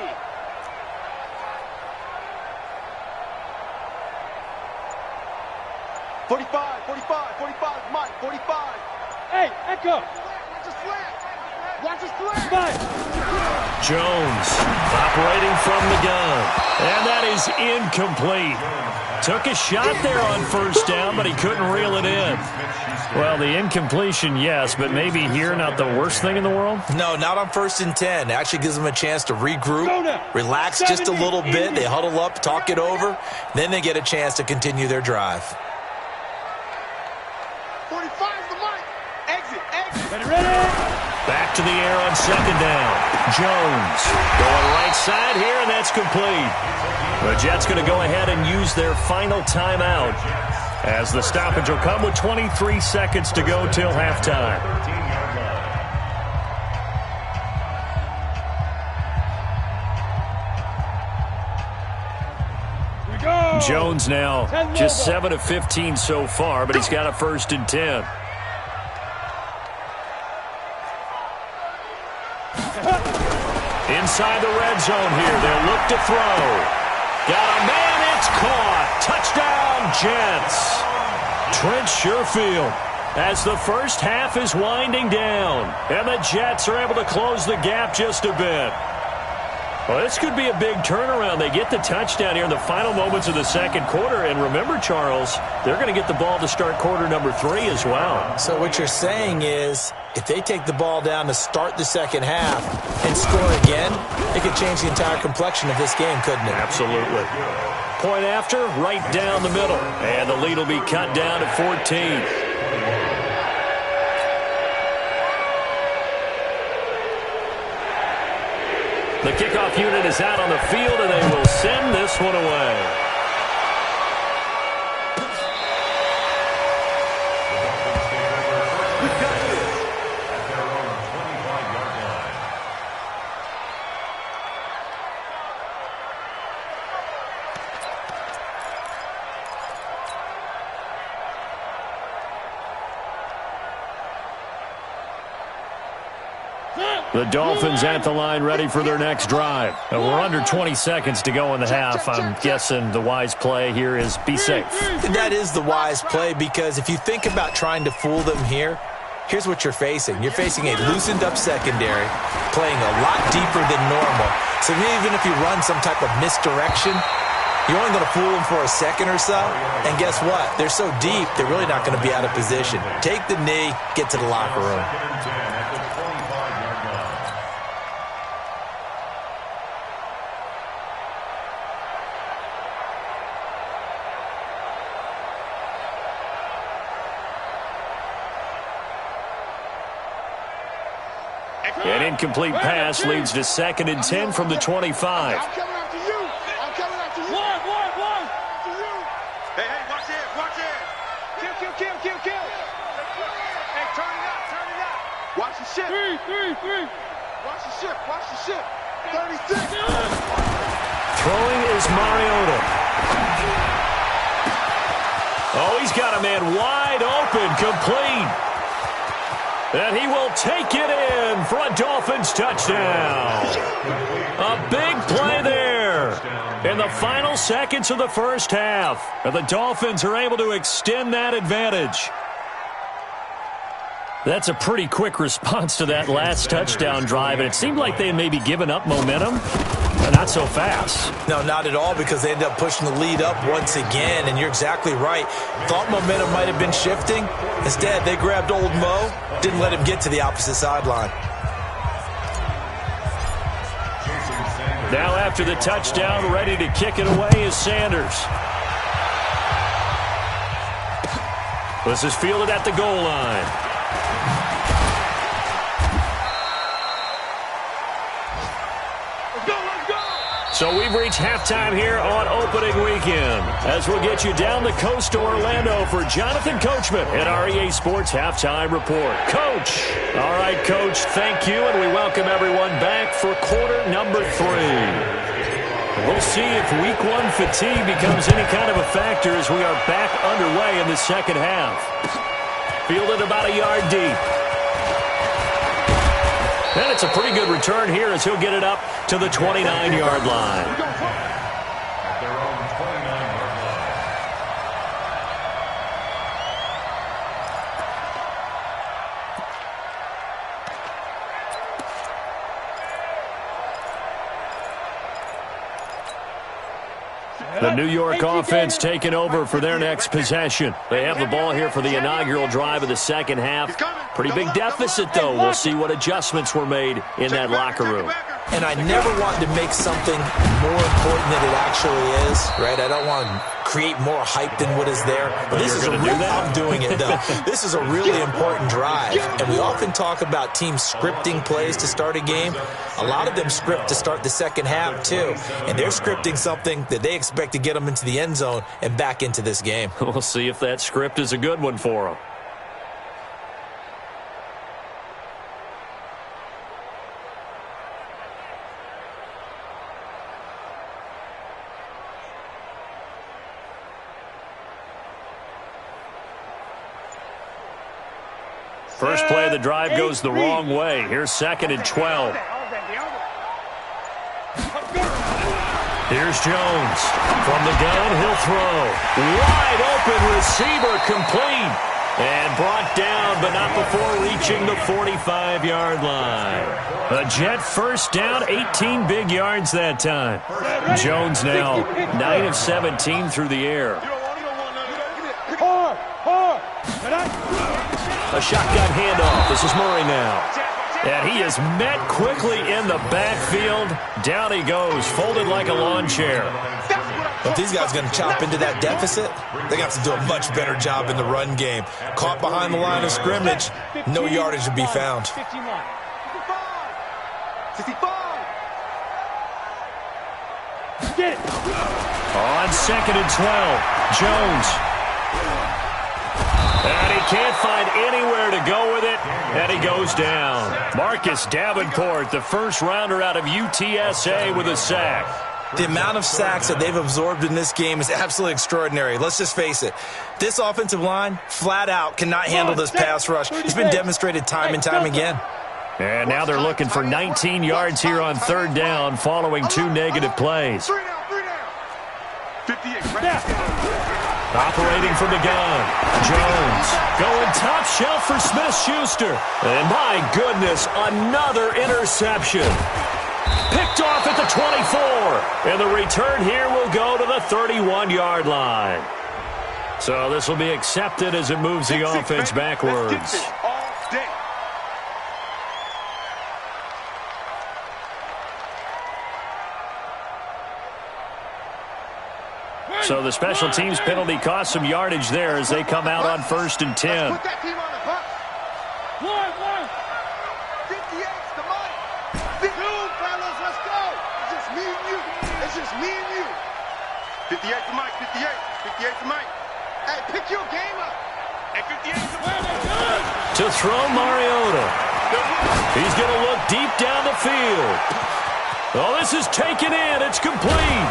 $45, Mike, 45. Hey, Echo. Watch the slant. Jones operating from the gun. And that is incomplete. Took a shot there on 1st down, but he couldn't reel it in. Well, the incompletion, yes, but maybe here not the worst thing in the world? No, not on 1st and 10. It actually gives them a chance to regroup, relax just a little bit. They huddle up, talk it over. Then they get a chance to continue their drive. 45 to Mike. Exit. Ready? Back to the air on 2nd down. Jones going right side here, and that's complete. The Jets going to go ahead and use their final timeout as the stoppage will come with 23 seconds to go till halftime. Jones now just 7 of 15 so far, but he's got a 1st and 10. Inside the red zone here. They'll look to throw. Got a man. It's caught. Touchdown, Jets. Trent Sherfield as the first half is winding down. And the Jets are able to close the gap just a bit. Well, this could be a big turnaround. They get the touchdown here in the final moments of the second quarter. And remember, Charles, they're going to get the ball to start quarter number 3 as well. So what you're saying is if they take the ball down to start the second half and score again, it could change the entire complexion of this game, couldn't it? Absolutely. Point after, right down the middle. And the lead will be cut down to 14. The kickoff unit is out on the field, and they will send this one away. The Dolphins at the line ready for their next drive. We're under 20 seconds to go in the half. I'm guessing the wise play here is be safe. That is the wise play because if you think about trying to fool them here, here's what you're facing. You're facing a loosened up secondary, playing a lot deeper than normal. So even if you run some type of misdirection, you're only going to fool them for a second or so. And guess what? They're so deep, they're really not going to be out of position. Take the knee, get to the locker room. An incomplete pass leads to 2nd and 10 from the 25. I'm coming after you. One. Hey, watch it. Kill. Hey, turn it up. Watch the ship. Three. Watch the ship. 36. Throwing is Mariota. Oh, he's got a man wide open, complete. And he will take it in for a Dolphins touchdown. A big play there in the final seconds of the first half. And the Dolphins are able to extend that advantage. That's a pretty quick response to that last touchdown drive. And it seemed like they may be giving up momentum. Not so fast. No, not at all, because they ended up pushing the lead up once again, and you're exactly right. Thought momentum might have been shifting. Instead, they grabbed old Mo, didn't let him get to the opposite sideline. Now after the touchdown, ready to kick it away is Sanders. This is fielded at the goal line. So we've reached halftime here on opening weekend as we'll get you down the coast to Orlando for Jonathan Coachman at our EA Sports Halftime Report. Coach. All right, Coach, thank you, and we welcome everyone back for quarter number 3. We'll see if week one fatigue becomes any kind of a factor as we are back underway in the second half. Fielded about a yard deep. And it's a pretty good return here as he'll get it up to the 29-yard line. The New York offense taking over for their next possession. They have the ball here for the inaugural drive of the second half. Pretty big deficit, though. We'll see what adjustments were made in that locker room. And I never want to make something more important than it actually is, right? I don't want to create more hype than what is there. But this is I'm doing it, though. This is a really important drive. And we often talk about teams scripting plays to start a game. A lot of them script to start the second half, too. And they're scripting something that they expect to get them into the end zone and back into this game. We'll see if that script is a good one for them. First play of the drive goes the wrong way. Here's 2nd and 12. Here's Jones. From the gun, he'll throw. Wide open receiver, complete. And brought down, but not before reaching the 45-yard line. A Jet first down, 18 big yards that time. Jones now 9 of 17 through the air. A shotgun handoff. This is Murray now. And he is met quickly in the backfield. Down he goes, folded like a lawn chair. If these guys are going to chop into that deficit, they got to do a much better job in the run game. Caught behind the line of scrimmage, no yardage to be found. 65. Get it. On 2nd and 12, Jones. And he can't find anywhere to go with it, and he goes down. Marcus Davenport, the first rounder out of UTSA with a sack. The amount of sacks that they've absorbed in this game is absolutely extraordinary. Let's just face it. This offensive line, flat out, cannot handle this pass rush. It's been demonstrated time and time again. And now they're looking for 19 yards here on 3rd down following 2 negative plays. 58. Operating from the gun, Jones going top shelf for Smith-Schuster. And my goodness, another interception. Picked off at the 24. And the return here will go to the 31-yard line. So this will be accepted as it moves the offense backwards. So the special teams penalty cost some yardage there as they come out on 1st and 10. Put that team on the bus. 58's the money. Dude, fellas, let's go. It's just me and you. It's just me and you. 58 to Mike, 58. 58 to Mike. Hey, pick your game up. Hey, 58 to Mike. To throw Mariota. He's going to look deep down the field. Oh, this is taken in. It's complete.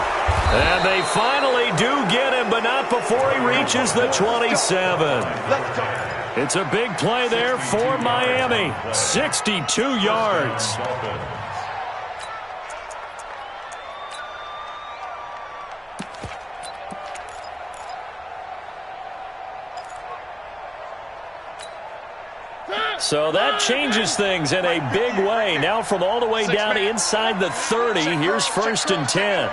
And they finally do get him, but not before he reaches the 27. It's a big play there for Miami. 62 yards. So that changes things in a big way. Now from all the way down inside the 30, here's 1st and 10.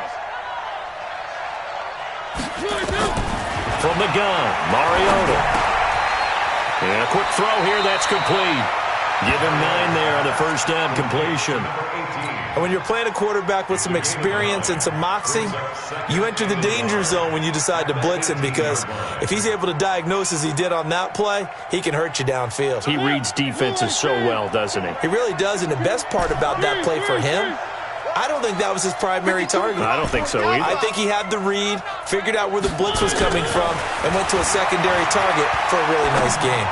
From the gun, Mariota. And a quick throw here, that's complete. Give him 9 there on the first down completion. And when you're playing a quarterback with some experience and some moxie, you enter the danger zone when you decide to blitz him, because if he's able to diagnose as he did on that play, he can hurt you downfield. He reads defenses so well, doesn't he? He really does, and the best part about that play for him, I don't think that was his primary target. I don't think so either. I think he had the read, figured out where the blitz was coming from, and went to a secondary target for a really nice game.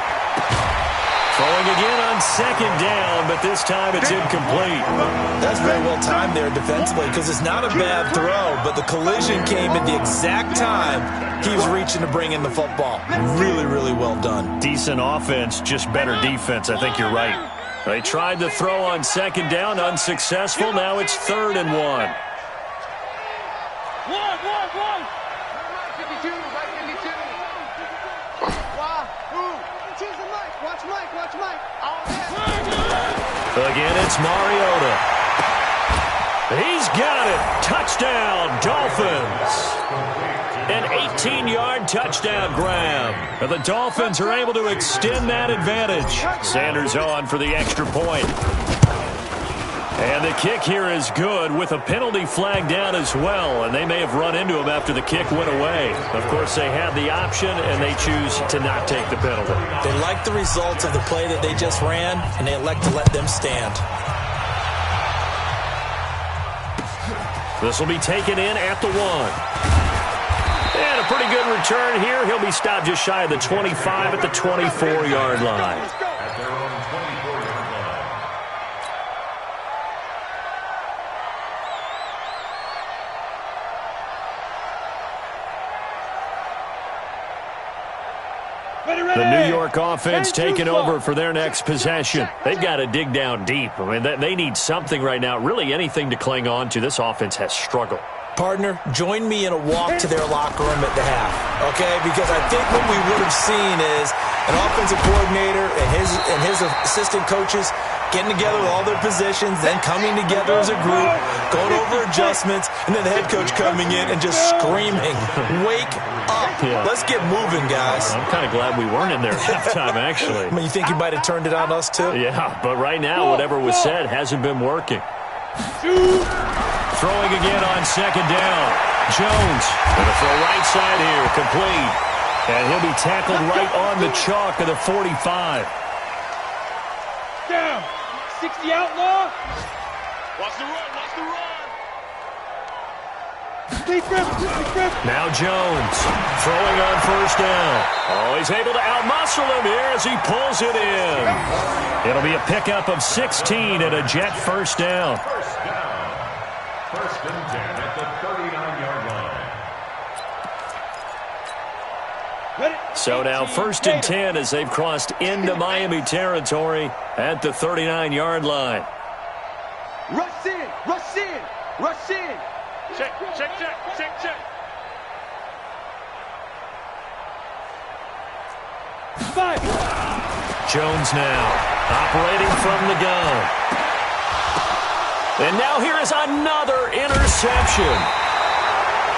Throwing again on second down, but this time it's incomplete. That's very well timed there defensively because it's not a bad throw, but the collision came at the exact time he was reaching to bring in the football. Really, really well done. Decent offense, just better defense. I think you're right. They tried to throw on second down, unsuccessful. Now it's 3rd and 1. One. 52, right 52. Wow. Choose the mic. Watch Mike. Again, it's Mariota. He's got it. Touchdown, Dolphins. An 18-yard touchdown grab. And the Dolphins are able to extend that advantage. Sanders on for the extra point. And the kick here is good with a penalty flag down as well. And they may have run into him after the kick went away. Of course, they had the option, and they choose to not take the penalty. They like the results of the play that they just ran, and they elect to let them stand. This will be taken in at the 1. And a pretty good return here. He'll be stopped just shy of the 25 at the 24-yard line. At their own 24-yard line. The New York offense taking over for their next possession. They've got to dig down deep. I mean, they need something right now, really anything to cling on to. This offense has struggled. Partner, join me in a walk to their locker room at the half, okay? Because I think what we would have seen is an offensive coordinator and his assistant coaches getting together with all their positions, then coming together as a group, going over adjustments, and then the head coach coming in and just screaming, "Wake up. Yeah. Let's get moving, guys." I'm kind of glad we weren't in there at halftime, actually. I mean, you think he might have turned it on us, too? Yeah, but right now, whatever was said hasn't been working. Throwing again on second down. Jones going to throw right side here, complete. And he'll be tackled right on the chalk of the 45. Down. 60 outlaw. Watch the run. Now Jones throwing on first down. Oh, he's able to outmuscle him here as he pulls it in. It'll be a pickup of 16 and a Jet first down. First and 10 at the 39-yard line. So now 1st and 10 as they've crossed into Miami territory at the 39-yard line. Rush in. Check. Five. Jones now operating from the gun. And now here is another interception.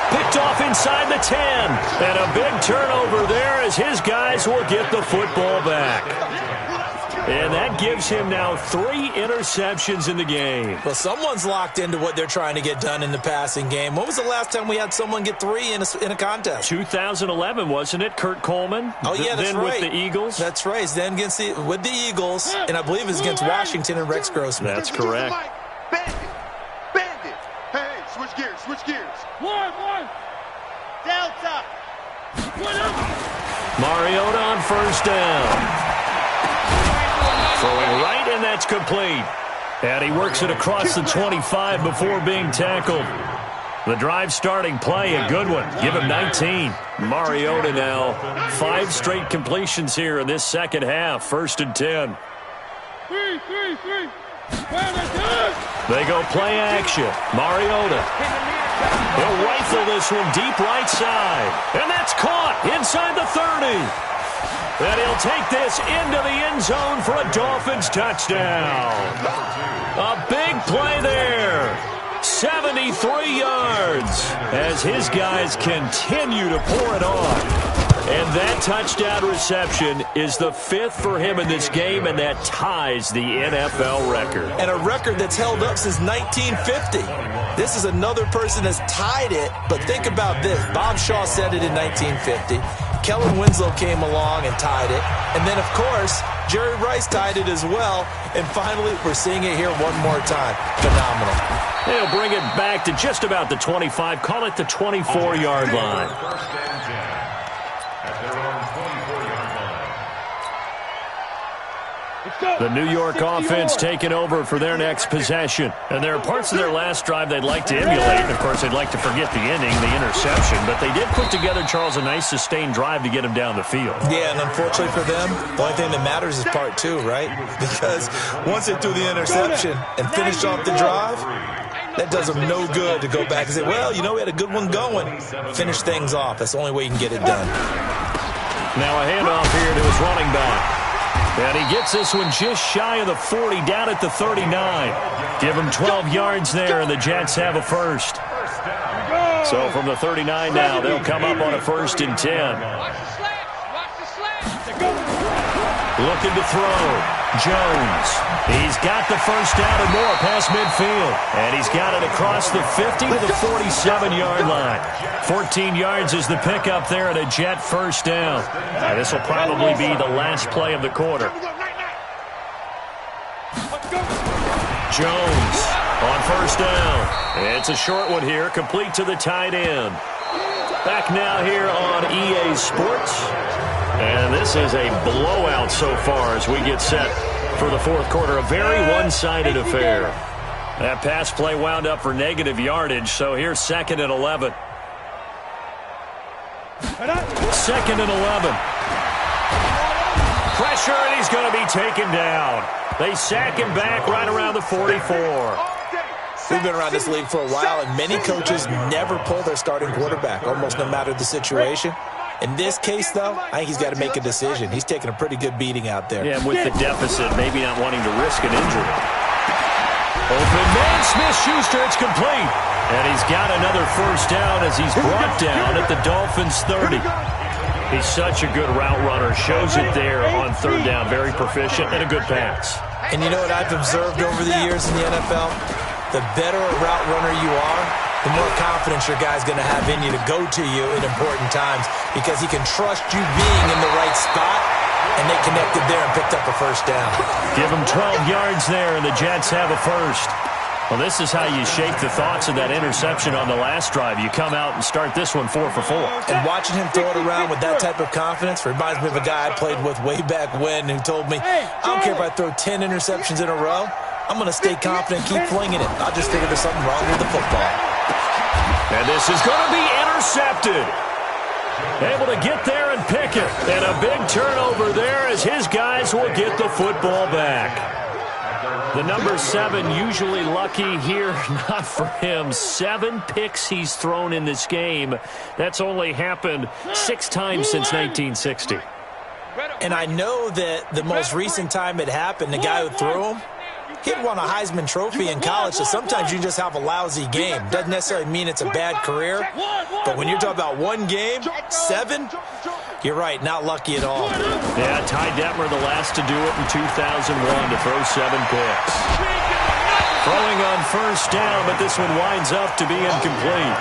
Picked off inside the 10. And a big turnover there as his guys will get the football back. And that gives him now 3 interceptions in the game. Well, someone's locked into what they're trying to get done in the passing game. When was the last time we had someone get 3 in a contest? 2011, wasn't it? Kurt Coleman? Oh, yeah, that's then right. with the Eagles? That's right. Then with the Eagles, and I believe it's against Washington and Rex Grossman. That's correct. Bandit. Hey, switch gears. One. Delta. Mariota on first down. Throwing right, and that's complete. And he works it across the 25 before being tackled. The drive starting play, a good one. Give him 19. Mariota now, 5 straight completions here in this second half. 1st and 10. They go play action. Mariota. He'll rifle this one deep right side. And that's caught inside the 30. And he'll take this into the end zone for a Dolphins touchdown. A big play there. 73 yards as his guys continue to pour it on. And that touchdown reception is the 5th for him in this game, and that ties the NFL record. And a record that's held up since 1950. This is another person that's tied it, but think about this. Bob Shaw said it in 1950. Kellen Winslow came along and tied it. And then, of course, Jerry Rice tied it as well. And finally, we're seeing it here one more time. Phenomenal. They'll bring it back to just about the 25. Call it the 24-yard line. First and 10 at their own 24-yard line. The New York offense taking over for their next possession. And there are parts of their last drive they'd like to emulate. And, of course, they'd like to forget the ending, the interception. But they did put together, Charles, a nice sustained drive to get him down the field. Yeah, and unfortunately for them, the only thing that matters is part two, right? Because once they threw the interception and finished off the drive, that does them no good to go back and say, well, you know, we had a good one going. Finish things off. That's the only way you can get it done. Now a handoff here to his running back. And he gets this one just shy of the 40, down at the 39. Give him 12 yards there, and the Jets have a first. So from the 39 now, they'll come up on a 1st and 10. Looking to throw. Jones. He's got the first down and more past midfield. And he's got it across the 50 to the 47-yard line. 14 yards is the pickup there, and a Jet first down. This will probably be the last play of the quarter. Jones on first down. It's a short one here, complete to the tight end. Back now here on EA Sports. And this is a blowout so far as we get set for the fourth quarter. A very one-sided affair. That pass play wound up for negative yardage, so here's 2nd and 11. 2nd and 11. Pressure, and he's going to be taken down. They sack him back right around the 44. We've been around this league for a while, and many coaches never pull their starting quarterback, almost no matter the situation. In this case, though, I think he's got to make a decision. He's taking a pretty good beating out there. Yeah, with the deficit, maybe not wanting to risk an injury. Open man, Smith-Schuster, it's complete. And he's got another first down as he's brought down at the Dolphins' 30. He's such a good route runner. Shows it there on 3rd down. Very proficient and a good pass. And you know what I've observed over the years in the NFL? The better a route runner you are, the more confidence your guy's going to have in you to go to you in important times because he can trust you being in the right spot, and they connected there and picked up a first down. Give him 12 yards there, and the Jets have a first. Well, this is how you shake the thoughts of that interception on the last drive. You come out and start this one 4 for 4. And watching him throw it around with that type of confidence reminds me of a guy I played with way back when who told me, I don't care if I throw 10 interceptions in a row, I'm going to stay confident and keep flinging it. I just figure there's something wrong with the football. And this is going to be intercepted. Able to get there and pick it. And a big turnover there as his guys will get the football back. The number 7 usually lucky here, not for him. 7 picks he's thrown in this game. That's only happened 6 times since 1960. And I know that the most recent time it happened, the guy who threw him, he had won a Heisman Trophy in college, so sometimes you just have a lousy game. Doesn't necessarily mean it's a bad career, but when you're talking about one game, 7, you're right, not lucky at all. Yeah, Ty Detmer, the last to do it in 2001 to throw 7 picks. Throwing on first down, but this one winds up to be incomplete.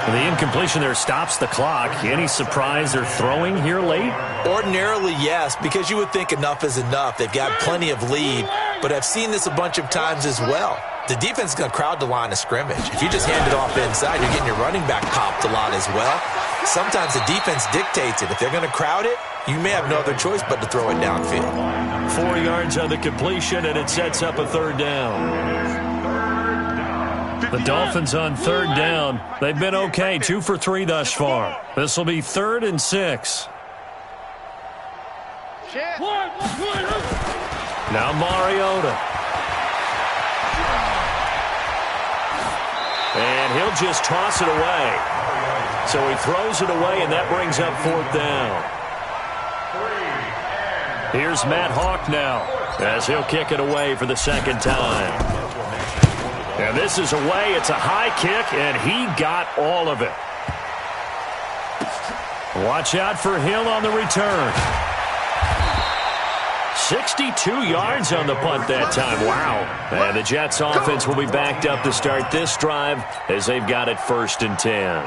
The incompletion there stops the clock. Any surprise they're throwing here late? Ordinarily, yes, because you would think enough is enough. They've got plenty of lead, but I've seen this a bunch of times as well. The defense is going to crowd the line of scrimmage. If you just hand it off inside, you're getting your running back popped a lot as well. Sometimes the defense dictates it. If they're going to crowd it, you may have no other choice but to throw it downfield. 4 yards on the completion, and it sets up a 3rd down. The Dolphins on 3rd down. They've been okay, 2 for 3 thus far. This will be 3rd and 6. Now Mariota. And he'll just toss it away. So he throws it away, and that brings up 4th down. Here's Matt Hawk now as he'll kick it away for the 2nd time. And this is away. It's a high kick, and he got all of it. Watch out for Hill on the return. 62 yards on the punt that time. Wow. And the Jets offense will be backed up to start this drive as they've got it 1st and 10.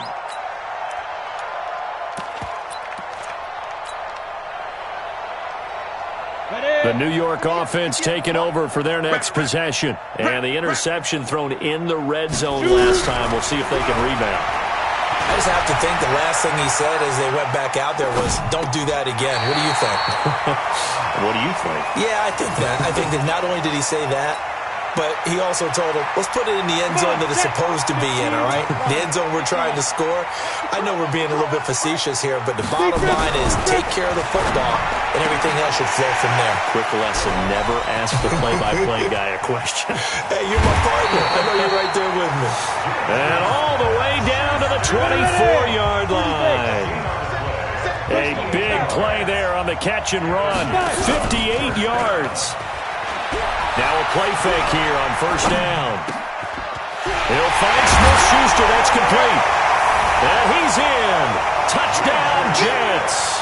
The New York offense taking over for their next possession. And the interception thrown in the red zone last time. We'll see if they can rebound. I just have to think the last thing he said as they went back out there was, don't do that again. What do you think? What do you think? Yeah, I think that. I think that not only did he say that, but he also told him, let's put it in the end zone that it's supposed to be in, all right? The end zone we're trying to score. I know we're being a little bit facetious here, but the bottom line is take care of the football, and everything else should flow from there. Quick lesson, never ask the play-by-play guy a question. Hey, you're my partner. I know you're right there with me. And all the way down to the 24-yard line. A big play there on the catch and run. 58 yards. Now a play fake here on first down. He'll find Smith-Schuster. That's complete. And he's in. Touchdown, Jets.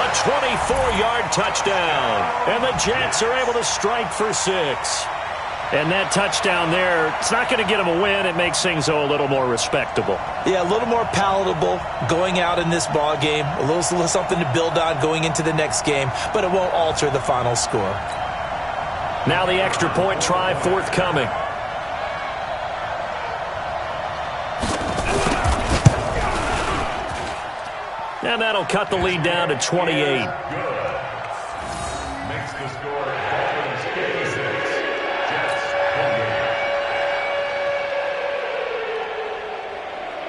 A 24-yard touchdown. And the Jets are able to strike for 6. And that touchdown there, it's not going to get them a win. It makes things, though, a little more respectable. Yeah, a little more palatable going out in this ball game. A little something to build on going into the next game, but it won't alter the final score. Now the extra point try forthcoming. And that'll cut the lead down to 28. Makes the score Dolphins 56, Jets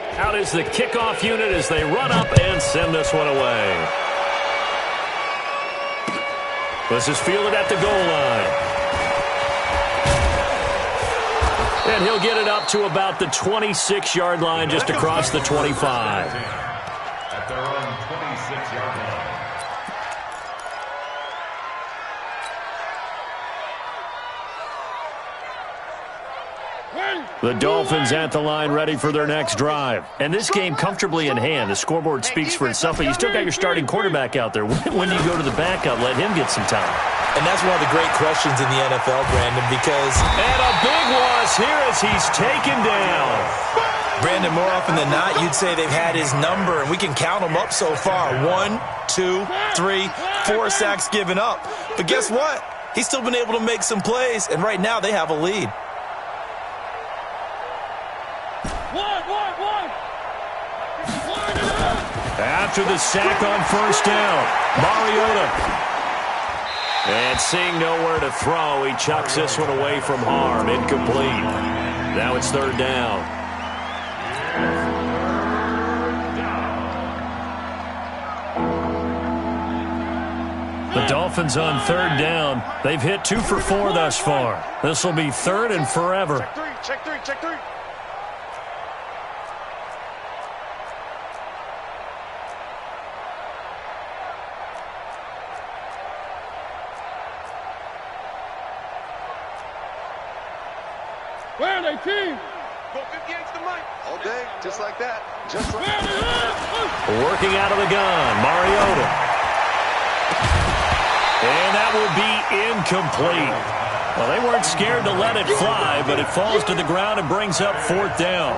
28. Out is the kickoff unit as they run up and send this one away. This is fielded at the goal line. And he'll get it up to about the 26-yard line just across the 25. At their own 26-yard line. The Dolphins at the line ready for their next drive. And this game comfortably in hand. The scoreboard speaks for itself, but you still got your starting quarterback out there. When do you go to the backup? Let him get some time. And that's one of the great questions in the NFL, Brandon, because... And a big loss here as he's taken down. Brandon, more often than not, you'd say they've had his number, and we can count them up so far. 1, 2, 3, 4 sacks given up. But guess what? He's still been able to make some plays, and right now they have a lead. After the sack on first down, Mariota. And seeing nowhere to throw, he chucks this one away from harm. Incomplete. Now it's third down. The Dolphins on third down. They've hit 2 for 4 thus far. This will be third and forever. Check three. Where are they, team? Go 58 to Mike. All day, just like that. Just like that. Working out of the gun, Mariota. And that will be incomplete. Well, they weren't scared to let it fly, but it falls to the ground and brings up fourth down.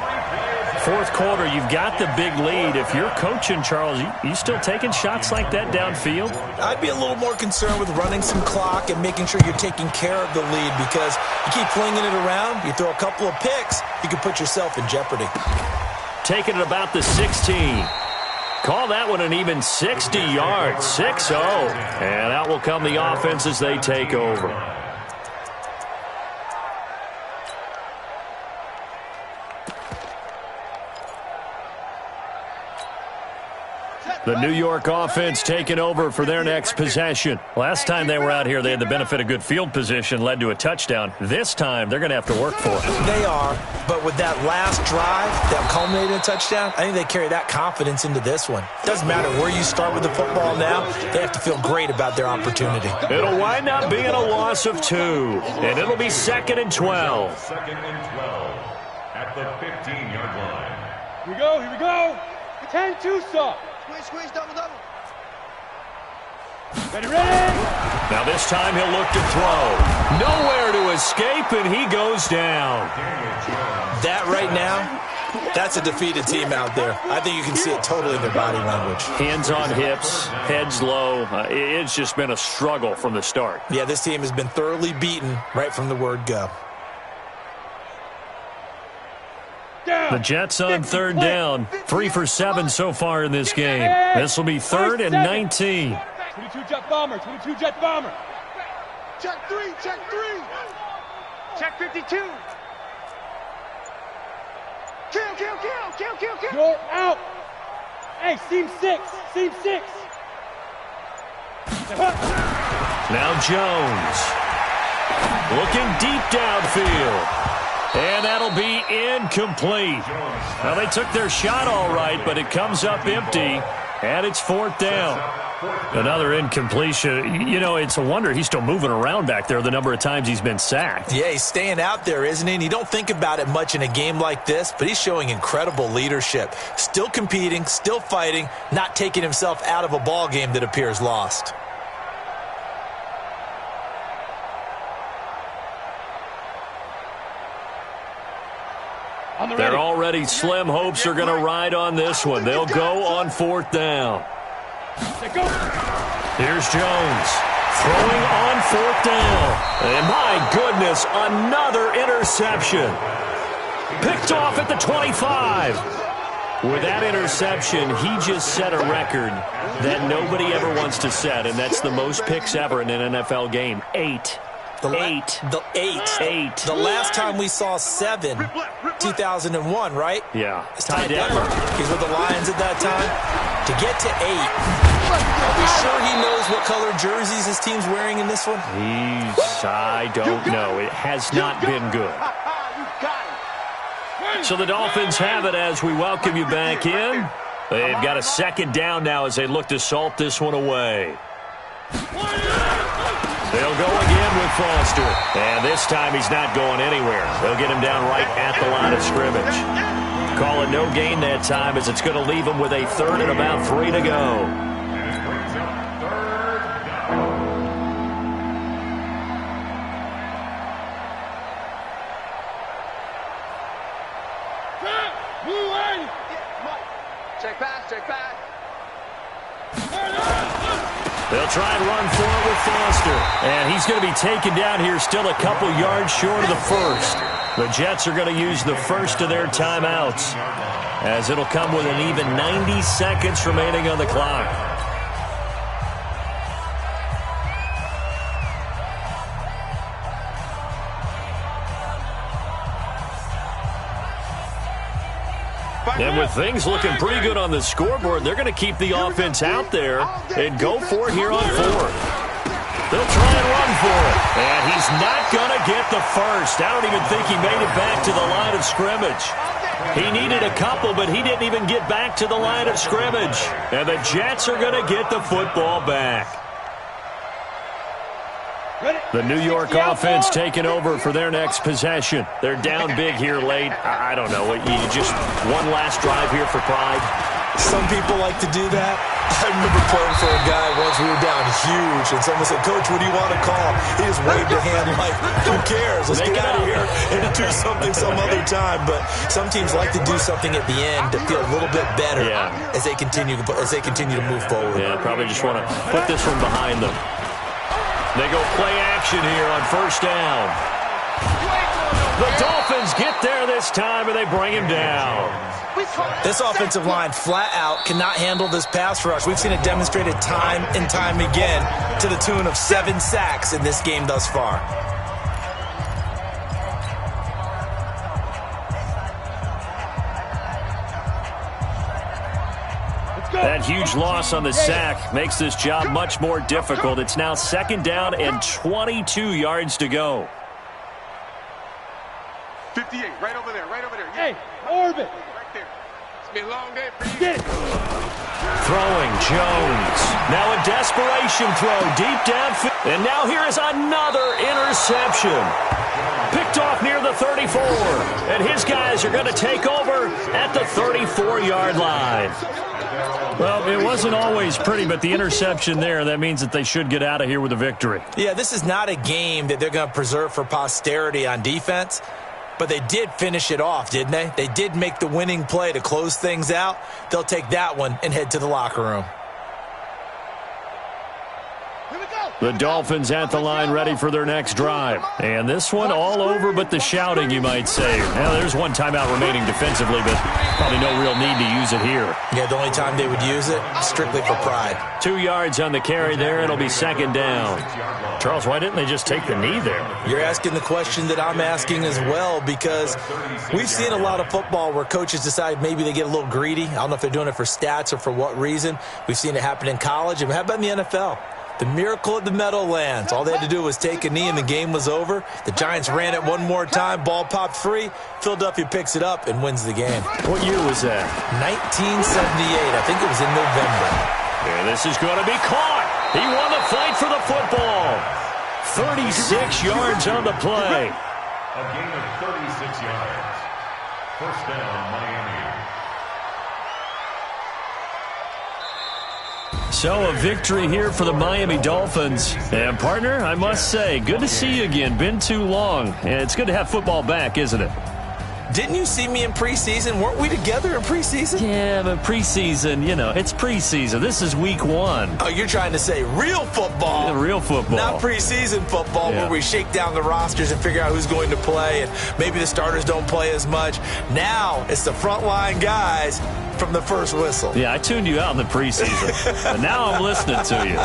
Fourth quarter, you've got the big lead. If you're coaching, Charles, you still taking shots like that downfield? I'd be a little more concerned with running some clock and making sure you're taking care of the lead, because you keep flinging it around, you throw a couple of picks, you can put yourself in jeopardy. Taking it about the 16. Call that one an even 60 yards, 6-0. And out will come the offense as they take over. The New York offense taking over for their next possession. Last time they were out here, they had the benefit of good field position, led to a touchdown. This time, they're going to have to work for it. They are, but with that last drive that culminated in a touchdown, I think they carry that confidence into this one. Doesn't matter where you start with the football now, they have to feel great about their opportunity. It'll wind up being a loss of 2, and it'll be 2nd and 12. 2nd and 12 at the 15-yard line. Here we go. 10-2 stop. Squeeze, double. Ready. Now this time he'll look to throw. Nowhere to escape, and he goes down. That right now, that's a defeated team out there. I think you can see it totally in their body language. Hands on hips, heads low. It's just been a struggle from the start. Yeah, this team has been thoroughly beaten right from the word go. Down. down. The Jets on third down. 3 for 7 so far in this game. This will be 3rd and 19. 22 Jet Bomber, 22 Jet Bomber. Check 3, check 3. Check 52. Kill. You're out. Hey, seam 6. Seam 6. Now Jones. Looking deep downfield. And that'll be incomplete. Well, they took their shot all right, but it comes up empty, and it's 4th down. Another incompletion. You know, it's a wonder he's still moving around back there the number of times he's been sacked. Yeah, he's staying out there, isn't he? And you don't think about it much in a game like this, but he's showing incredible leadership. Still competing, still fighting, not taking himself out of a ball game that appears lost. They're already slim hopes are going to ride on this one. They'll go on 4th down. Here's Jones throwing on 4th down. And my goodness, another interception. Picked off at the 25. With that interception, he just set a record that nobody ever wants to set, and that's the most picks ever in an NFL game. 8. Eight. The last time we saw 7, 2001, right? Yeah. Ty Detmer. He's with the Lions at that time. To get to 8, are we sure he knows what color jerseys his team's wearing in this one? I don't know. It has not been good. So the Dolphins have it as we welcome you back in. They've got a 2nd down now as they look to salt this one away. They'll go again with Foster. And this time he's not going anywhere. They'll get him down right at the line of scrimmage. Call it no gain that time as it's going to leave him with a 3rd and about 3 to go. Check back. They'll try and run for it with Foster. And he's going to be taken down here still a couple yards short of the 1st. The Jets are going to use the 1st of their timeouts as it'll come with an even 90 seconds remaining on the clock. And with things looking pretty good on the scoreboard, they're going to keep the offense out there and go for it here on 4th. They'll try and run for it. And he's not going to get the 1st. I don't even think he made it back to the line of scrimmage. He needed a couple, but he didn't even get back to the line of scrimmage. And the Jets are going to get the football back. The New York offense taking over for their next possession. They're down big here late. I don't know. You just one last drive here for pride. Some people like to do that. I remember playing for a guy once. We were down huge, and someone said, "Coach, what do you want to call?" He just waved a hand like, "Who cares? Let's get out of here and do something some other time." But some teams like to do something at the end to feel a little bit better as they continue to move forward. Yeah, probably just want to put this one behind them. They go play action here on 1st down. The Dolphins get there this time, and they bring him down. This offensive line flat out cannot handle this pass rush. We've seen it demonstrated time and time again to the tune of 7 sacks in this game thus far. That huge loss on the sack makes this job much more difficult. It's now 2nd down and 22 yards to go. 58, right over there. Hey, orbit. Right there. It's been a long day for you. Get it. Throwing Jones. Now a desperation throw deep downfield. And now here is another interception. Picked off near the 34. And his guys are going to take over at the 34-yard line. Well, it wasn't always pretty, but the interception there, that means that they should get out of here with a victory. Yeah, this is not a game that they're going to preserve for posterity on defense, but they did finish it off, didn't they? They did make the winning play to close things out. They'll take that one and head to the locker room. The Dolphins at the line ready for their next drive. And this one all over but the shouting, you might say. Now, there's one timeout remaining defensively, but probably no real need to use it here. Yeah, the only time they would use it, strictly for pride. 2 yards on the carry there. It'll be second down. Charles, why didn't they just take the knee there? You're asking the question that I'm asking as well, because we've seen a lot of football where coaches decide maybe they get a little greedy. I don't know if they're doing it for stats or for what reason. We've seen it happen in college. And how about in the NFL? The miracle of the Meadowlands. All they had to do was take a knee and the game was over. The Giants ran it one more time. Ball popped free. Philadelphia picks it up and wins the game. What year was that? 1978. I think it was in November. And this is going to be caught. He won the fight for the football. 36 yards on the play. A gain of 36 yards. First down, Miami. So a victory here for the Miami Dolphins. And, partner, I must say, good to see you again. Been too long. And it's good to have football back, isn't it? Didn't you see me in preseason? Weren't we together in preseason? Yeah, but preseason, you know, it's preseason. This is week 1. Oh, you're trying to say real football. Yeah, real football. Not preseason football where we shake down the rosters and figure out who's going to play, and maybe the starters don't play as much. Now it's the frontline guys from the first whistle. Yeah, I tuned you out in the preseason. But now I'm listening to you.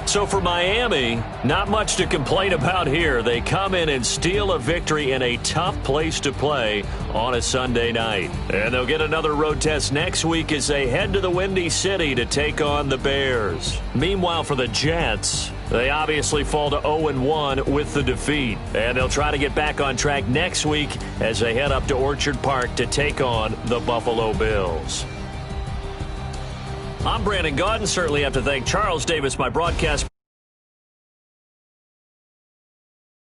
So for Miami, not much to complain about here. They come in and steal a victory in a tough place to play on a Sunday night. And they'll get another road test next week as they head to the Windy City to take on the Bears. Meanwhile, for the Jets, they obviously fall to 0-1 with the defeat. And they'll try to get back on track next week as they head up to Orchard Park to take on the Buffalo Bills. I'm Brandon Gaudin. Certainly have to thank Charles Davis, my broadcast